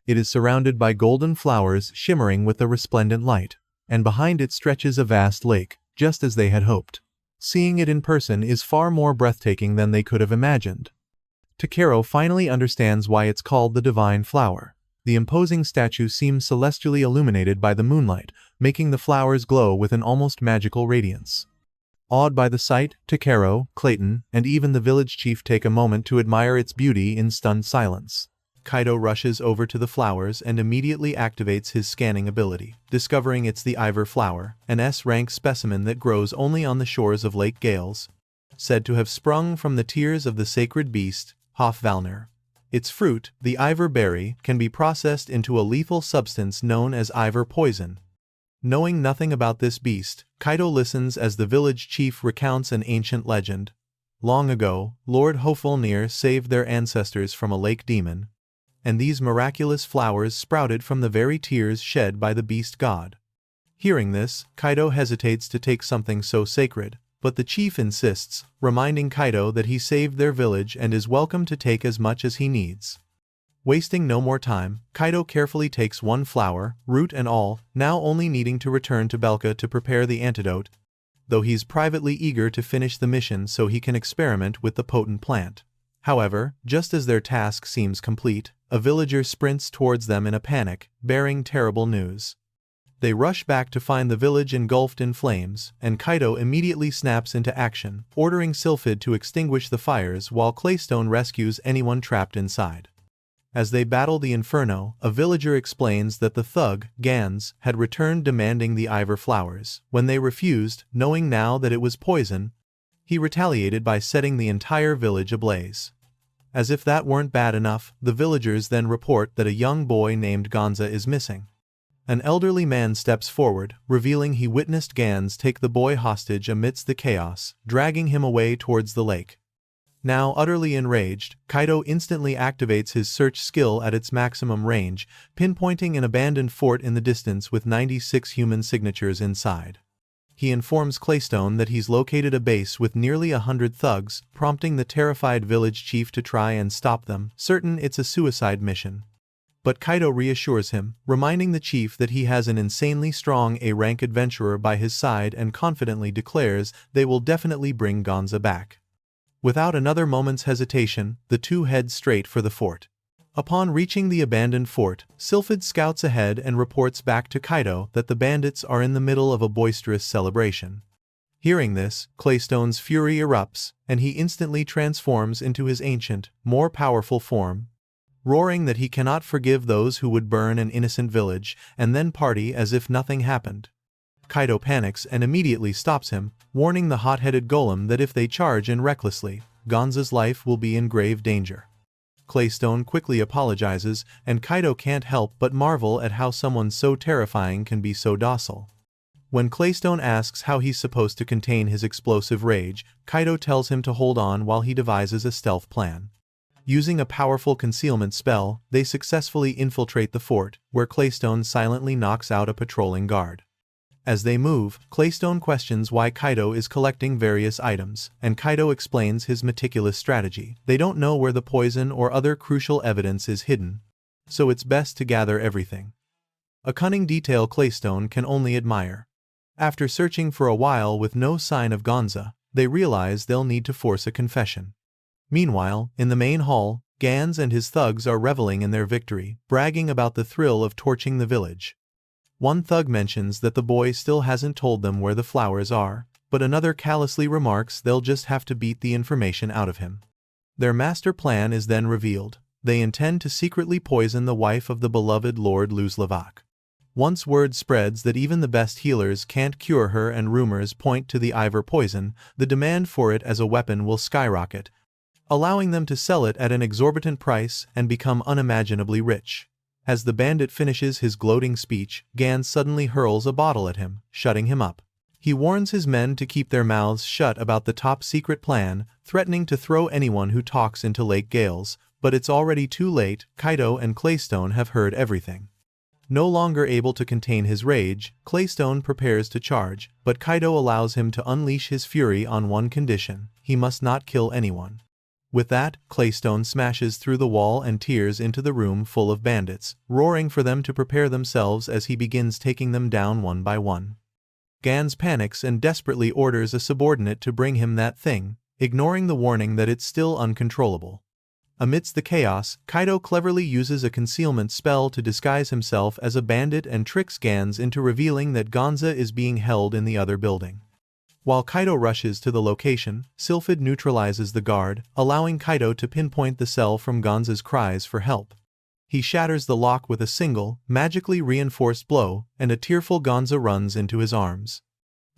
It is surrounded by golden flowers shimmering with a resplendent light, and behind it stretches a vast lake, just as they had hoped. Seeing it in person is far more breathtaking than they could have imagined. Takaro finally understands why it's called the Divine Flower. The imposing statue seems celestially illuminated by the moonlight, making the flowers glow with an almost magical radiance. Awed by the sight, Takaro, Clayton, and even the village chief take a moment to admire its beauty in stunned silence. Kaido rushes over to the flowers and immediately activates his scanning ability, discovering it's the Iver flower, an S-rank specimen that grows only on the shores of Lake Gales, said to have sprung from the tears of the sacred beast, Hofvalnir. Its fruit, the Iver berry, can be processed into a lethal substance known as Iver poison. Knowing nothing about this beast, Kaido listens as the village chief recounts an ancient legend. Long ago, Lord Hofvalnir saved their ancestors from a lake demon, and these miraculous flowers sprouted from the very tears shed by the beast god. Hearing this, Kaido hesitates to take something so sacred, but the chief insists, reminding Kaido that he saved their village and is welcome to take as much as he needs. Wasting no more time, Kaido carefully takes one flower, root and all, now only needing to return to Belka to prepare the antidote, though he's privately eager to finish the mission so he can experiment with the potent plant. However, just as their task seems complete, a villager sprints towards them in a panic, bearing terrible news. They rush back to find the village engulfed in flames, and Kaido immediately snaps into action, ordering Sylphid to extinguish the fires while Claystone rescues anyone trapped inside. As they battle the inferno, a villager explains that the thug, Gans, had returned demanding the Iver flowers. When they refused, knowing now that it was poison, he retaliated by setting the entire village ablaze. As if that weren't bad enough, the villagers then report that a young boy named Gonza is missing. An elderly man steps forward, revealing he witnessed Gans take the boy hostage amidst the chaos, dragging him away towards the lake. Now utterly enraged, Kaido instantly activates his search skill at its maximum range, pinpointing an abandoned fort in the distance with 96 human signatures inside. He informs Claystone that he's located a base with nearly 100 thugs, prompting the terrified village chief to try and stop them, certain it's a suicide mission. But Kaido reassures him, reminding the chief that he has an insanely strong A-rank adventurer by his side and confidently declares they will definitely bring Gonza back. Without another moment's hesitation, the two head straight for the fort. Upon reaching the abandoned fort, Sylphid scouts ahead and reports back to Kaido that the bandits are in the middle of a boisterous celebration. Hearing this, Claystone's fury erupts, and he instantly transforms into his ancient, more powerful form, roaring that he cannot forgive those who would burn an innocent village and then party as if nothing happened. Kaido panics and immediately stops him, warning the hot-headed golem that if they charge in recklessly, Gonza's life will be in grave danger. Claystone quickly apologizes, and Kaido can't help but marvel at how someone so terrifying can be so docile. When Claystone asks how he's supposed to contain his explosive rage, Kaido tells him to hold on while he devises a stealth plan. Using a powerful concealment spell, they successfully infiltrate the fort, where Claystone silently knocks out a patrolling guard. As they move, Claystone questions why Kaido is collecting various items, and Kaido explains his meticulous strategy. They don't know where the poison or other crucial evidence is hidden, so it's best to gather everything. A cunning detail Claystone can only admire. After searching for a while with no sign of Gonza, they realize they'll need to force a confession. Meanwhile, in the main hall, Gans and his thugs are reveling in their victory, bragging about the thrill of torching the village. One thug mentions that the boy still hasn't told them where the flowers are, but another callously remarks they'll just have to beat the information out of him. Their master plan is then revealed. They intend to secretly poison the wife of the beloved Lord Luzlavak. Once word spreads that even the best healers can't cure her and rumors point to the Ivor poison, the demand for it as a weapon will skyrocket, allowing them to sell it at an exorbitant price and become unimaginably rich. As the bandit finishes his gloating speech, Gans suddenly hurls a bottle at him, shutting him up. He warns his men to keep their mouths shut about the top-secret plan, threatening to throw anyone who talks into Lake Gales, but it's already too late. Kaido and Claystone have heard everything. No longer able to contain his rage, Claystone prepares to charge, but Kaido allows him to unleash his fury on one condition: he must not kill anyone. With that, Claystone smashes through the wall and tears into the room full of bandits, roaring for them to prepare themselves as he begins taking them down one by one. Gans panics and desperately orders a subordinate to bring him that thing, ignoring the warning that it's still uncontrollable. Amidst the chaos, Kaido cleverly uses a concealment spell to disguise himself as a bandit and tricks Gans into revealing that Gonza is being held in the other building. While Kaido rushes to the location, Sylphid neutralizes the guard, allowing Kaido to pinpoint the cell from Gonza's cries for help. He shatters the lock with a single, magically reinforced blow, and a tearful Gonza runs into his arms.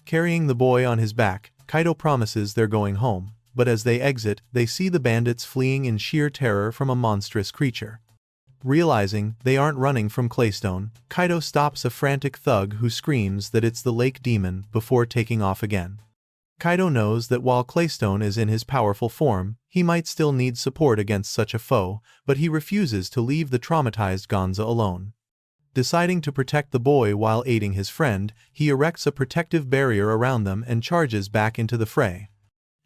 Carrying the boy on his back, Kaido promises they're going home, but as they exit, they see the bandits fleeing in sheer terror from a monstrous creature. Realizing they aren't running from Claystone, Kaido stops a frantic thug who screams that it's the lake demon before taking off again. Kaido knows that while Claystone is in his powerful form, he might still need support against such a foe, but he refuses to leave the traumatized Gonza alone. Deciding to protect the boy while aiding his friend, he erects a protective barrier around them and charges back into the fray.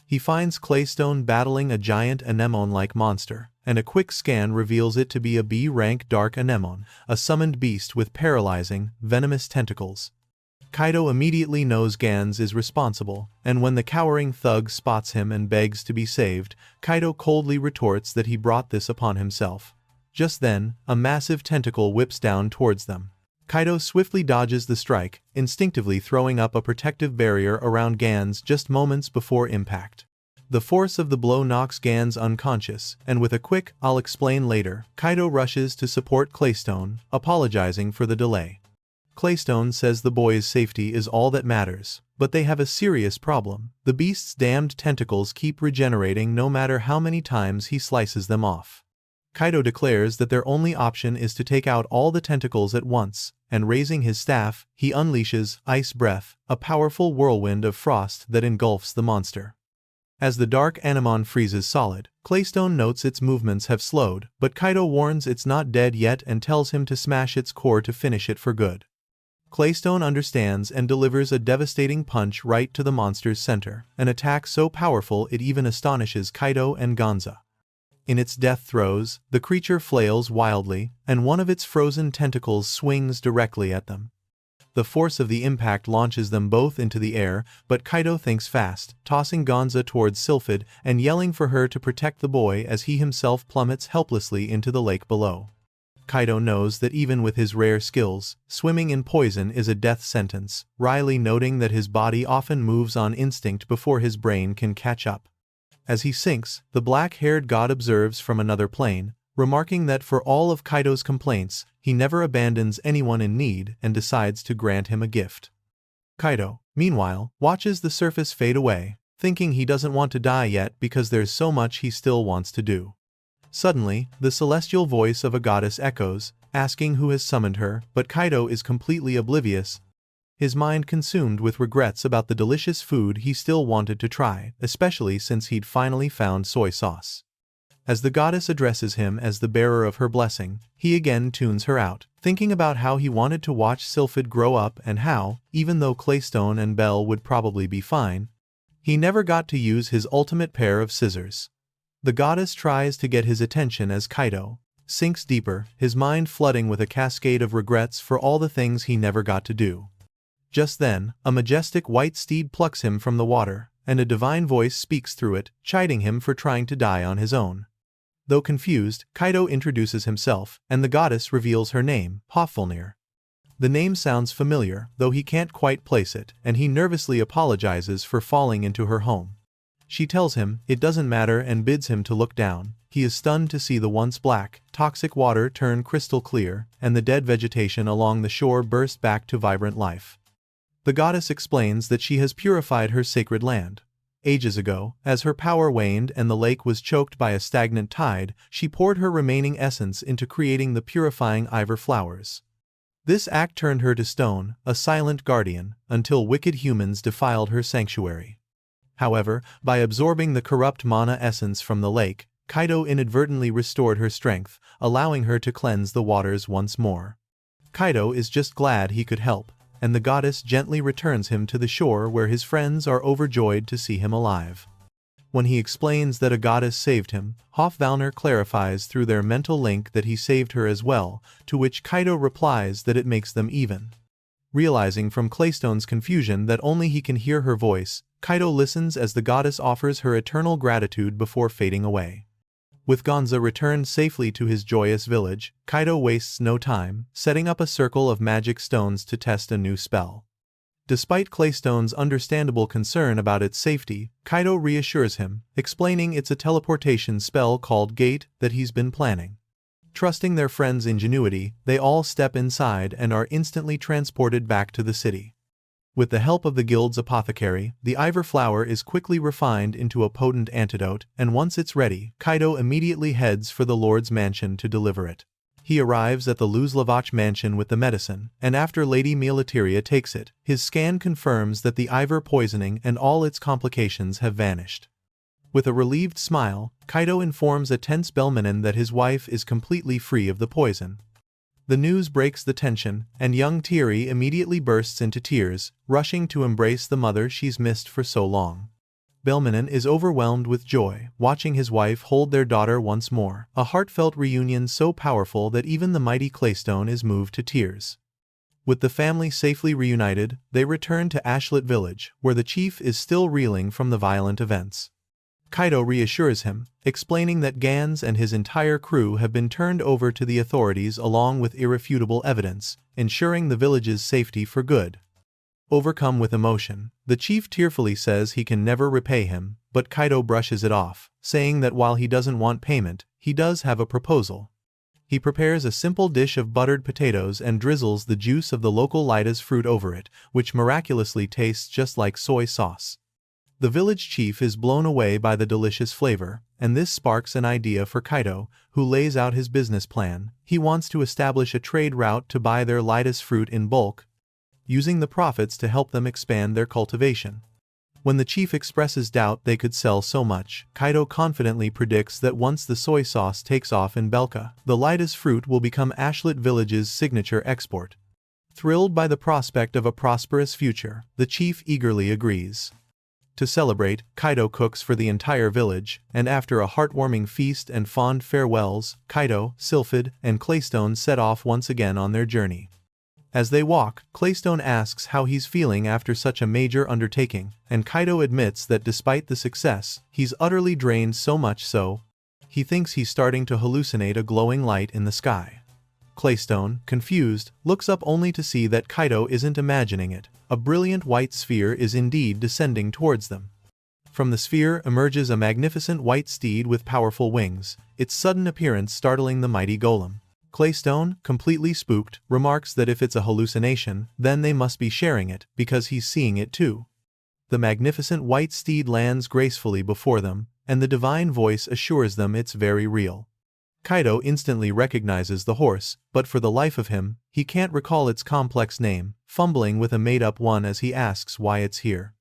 He finds Claystone battling a giant anemone-like monster, and a quick scan reveals it to be a B-rank dark anemone, a summoned beast with paralyzing, venomous tentacles. Kaido immediately knows Gans is responsible, and when the cowering thug spots him and begs to be saved, Kaido coldly retorts that he brought this upon himself. Just then, a massive tentacle whips down towards them. Kaido swiftly dodges the strike, instinctively throwing up a protective barrier around Gans just moments before impact. The force of the blow knocks Gans unconscious, and with a quick "I'll explain later," Kaido rushes to support Claystone, apologizing for the delay. Claystone says the boy's safety is all that matters, but they have a serious problem. The beast's damned tentacles keep regenerating no matter how many times he slices them off. Kaido declares that their only option is to take out all the tentacles at once, and raising his staff, he unleashes Ice Breath, a powerful whirlwind of frost that engulfs the monster. As the dark anemone freezes solid, Claystone notes its movements have slowed, but Kaido warns it's not dead yet and tells him to smash its core to finish it for good. Claystone understands and delivers a devastating punch right to the monster's center, an attack so powerful it even astonishes Kaido and Gonza. In its death throes, the creature flails wildly, and one of its frozen tentacles swings directly at them. The force of the impact launches them both into the air, but Kaido thinks fast, tossing Gonza towards Sylphid and yelling for her to protect the boy as he himself plummets helplessly into the lake below. Kaido knows that even with his rare skills, swimming in poison is a death sentence, wryly noting that his body often moves on instinct before his brain can catch up. As he sinks, the black-haired god observes from another plane, remarking that for all of Kaido's complaints, he never abandons anyone in need and decides to grant him a gift. Kaido, meanwhile, watches the surface fade away, thinking he doesn't want to die yet because there's so much he still wants to do. Suddenly, the celestial voice of a goddess echoes, asking who has summoned her, but Kaido is completely oblivious, his mind consumed with regrets about the delicious food he still wanted to try, especially since he'd finally found soy sauce. As the goddess addresses him as the bearer of her blessing, he again tunes her out, thinking about how he wanted to watch Sylphid grow up and how, even though Claystone and Belle would probably be fine, he never got to use his ultimate pair of scissors. The goddess tries to get his attention as Kaido sinks deeper, his mind flooding with a cascade of regrets for all the things he never got to do. Just then, a majestic white steed plucks him from the water, and a divine voice speaks through it, chiding him for trying to die on his own. Though confused, Kaido introduces himself, and the goddess reveals her name, Hofulnir. The name sounds familiar, though he can't quite place it, and he nervously apologizes for falling into her home. She tells him it doesn't matter and bids him to look down. He is stunned to see the once black, toxic water turn crystal clear, and the dead vegetation along the shore burst back to vibrant life. The goddess explains that she has purified her sacred land. Ages ago, as her power waned and the lake was choked by a stagnant tide, she poured her remaining essence into creating the purifying Iver flowers. This act turned her to stone, a silent guardian, until wicked humans defiled her sanctuary. However, by absorbing the corrupt mana essence from the lake, Kaido inadvertently restored her strength, allowing her to cleanse the waters once more. Kaido is just glad he could help, and the goddess gently returns him to the shore where his friends are overjoyed to see him alive. When he explains that a goddess saved him, Hofvalnir clarifies through their mental link that he saved her as well, to which Kaido replies that it makes them even. Realizing from Claystone's confusion that only he can hear her voice, Kaido listens as the goddess offers her eternal gratitude before fading away. With Gonza returned safely to his joyous village, Kaido wastes no time, setting up a circle of magic stones to test a new spell. Despite Claystone's understandable concern about its safety, Kaido reassures him, explaining it's a teleportation spell called Gate that he's been planning. Trusting their friend's ingenuity, they all step inside and are instantly transported back to the city. With the help of the guild's apothecary, the Iver flower is quickly refined into a potent antidote, and once it's ready, Kaido immediately heads for the Lord's mansion to deliver it. He arrives at the Luzlavach mansion with the medicine, and after Lady Mealateria takes it, his scan confirms that the Iver poisoning and all its complications have vanished. With a relieved smile, Kaido informs a tense Belmanon that his wife is completely free of the poison. The news breaks the tension, and young Teary immediately bursts into tears, rushing to embrace the mother she's missed for so long. Belmanon is overwhelmed with joy, watching his wife hold their daughter once more, a heartfelt reunion so powerful that even the mighty Claystone is moved to tears. With the family safely reunited, they return to Ashlet village, where the chief is still reeling from the violent events. Kaido reassures him, explaining that Gans and his entire crew have been turned over to the authorities along with irrefutable evidence, ensuring the village's safety for good. Overcome with emotion, the chief tearfully says he can never repay him, but Kaido brushes it off, saying that while he doesn't want payment, he does have a proposal. He prepares a simple dish of buttered potatoes and drizzles the juice of the local Litas fruit over it, which miraculously tastes just like soy sauce. The village chief is blown away by the delicious flavor, and this sparks an idea for Kaido, who lays out his business plan. He wants to establish a trade route to buy their Litas fruit in bulk, using the profits to help them expand their cultivation. When the chief expresses doubt they could sell so much, Kaido confidently predicts that once the soy sauce takes off in Belka, the Litas fruit will become Ashlet village's signature export. Thrilled by the prospect of a prosperous future, the chief eagerly agrees. To celebrate, Kaido cooks for the entire village, and after a heartwarming feast and fond farewells, Kaido, Sylphid, and Claystone set off once again on their journey. As they walk, Claystone asks how he's feeling after such a major undertaking, and Kaido admits that despite the success, he's utterly drained, so much so, he thinks he's starting to hallucinate a glowing light in the sky. Claystone, confused, looks up only to see that Kaido isn't imagining it. A brilliant white sphere is indeed descending towards them. From the sphere emerges a magnificent white steed with powerful wings, its sudden appearance startling the mighty golem. Claystone, completely spooked, remarks that if it's a hallucination, then they must be sharing it, because he's seeing it too. The magnificent white steed lands gracefully before them, and the divine voice assures them it's very real. Kaido instantly recognizes the horse, but for the life of him, he can't recall its complex name, fumbling with a made-up one as he asks why it's here.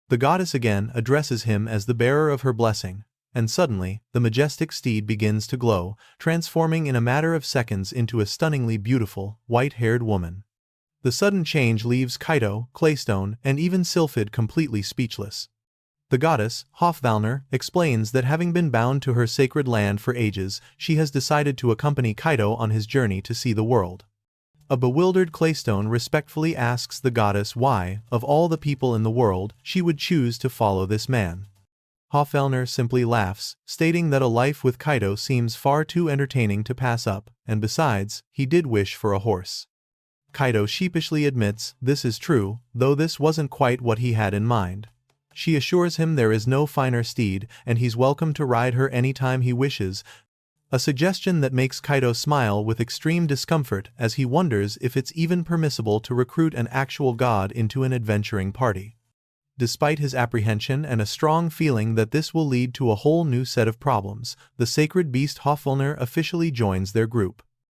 The goddess again addresses him as the bearer of her blessing, and suddenly, the majestic steed begins to glow, transforming in a matter of seconds into a stunningly beautiful, white-haired woman. The sudden change leaves Kaito, Claystone, and even Sylphid completely speechless. The goddess, Hofvalner, explains that having been bound to her sacred land for ages, she has decided to accompany Kaito on his journey to see the world. A bewildered Claystone respectfully asks the goddess why, of all the people in the world, she would choose to follow this man. Hofvalner simply laughs, stating that a life with Kaito seems far too entertaining to pass up, and besides, he did wish for a horse. Kaito sheepishly admits this is true, though this wasn't quite what he had in mind. She assures him there is no finer steed, and he's welcome to ride her anytime he wishes, a suggestion that makes Kaito smile with extreme discomfort as he wonders if it's even permissible to recruit an actual god into an adventuring party. Despite his apprehension and a strong feeling that this will lead to a whole new set of problems, the sacred beast Hofvalner officially joins their group.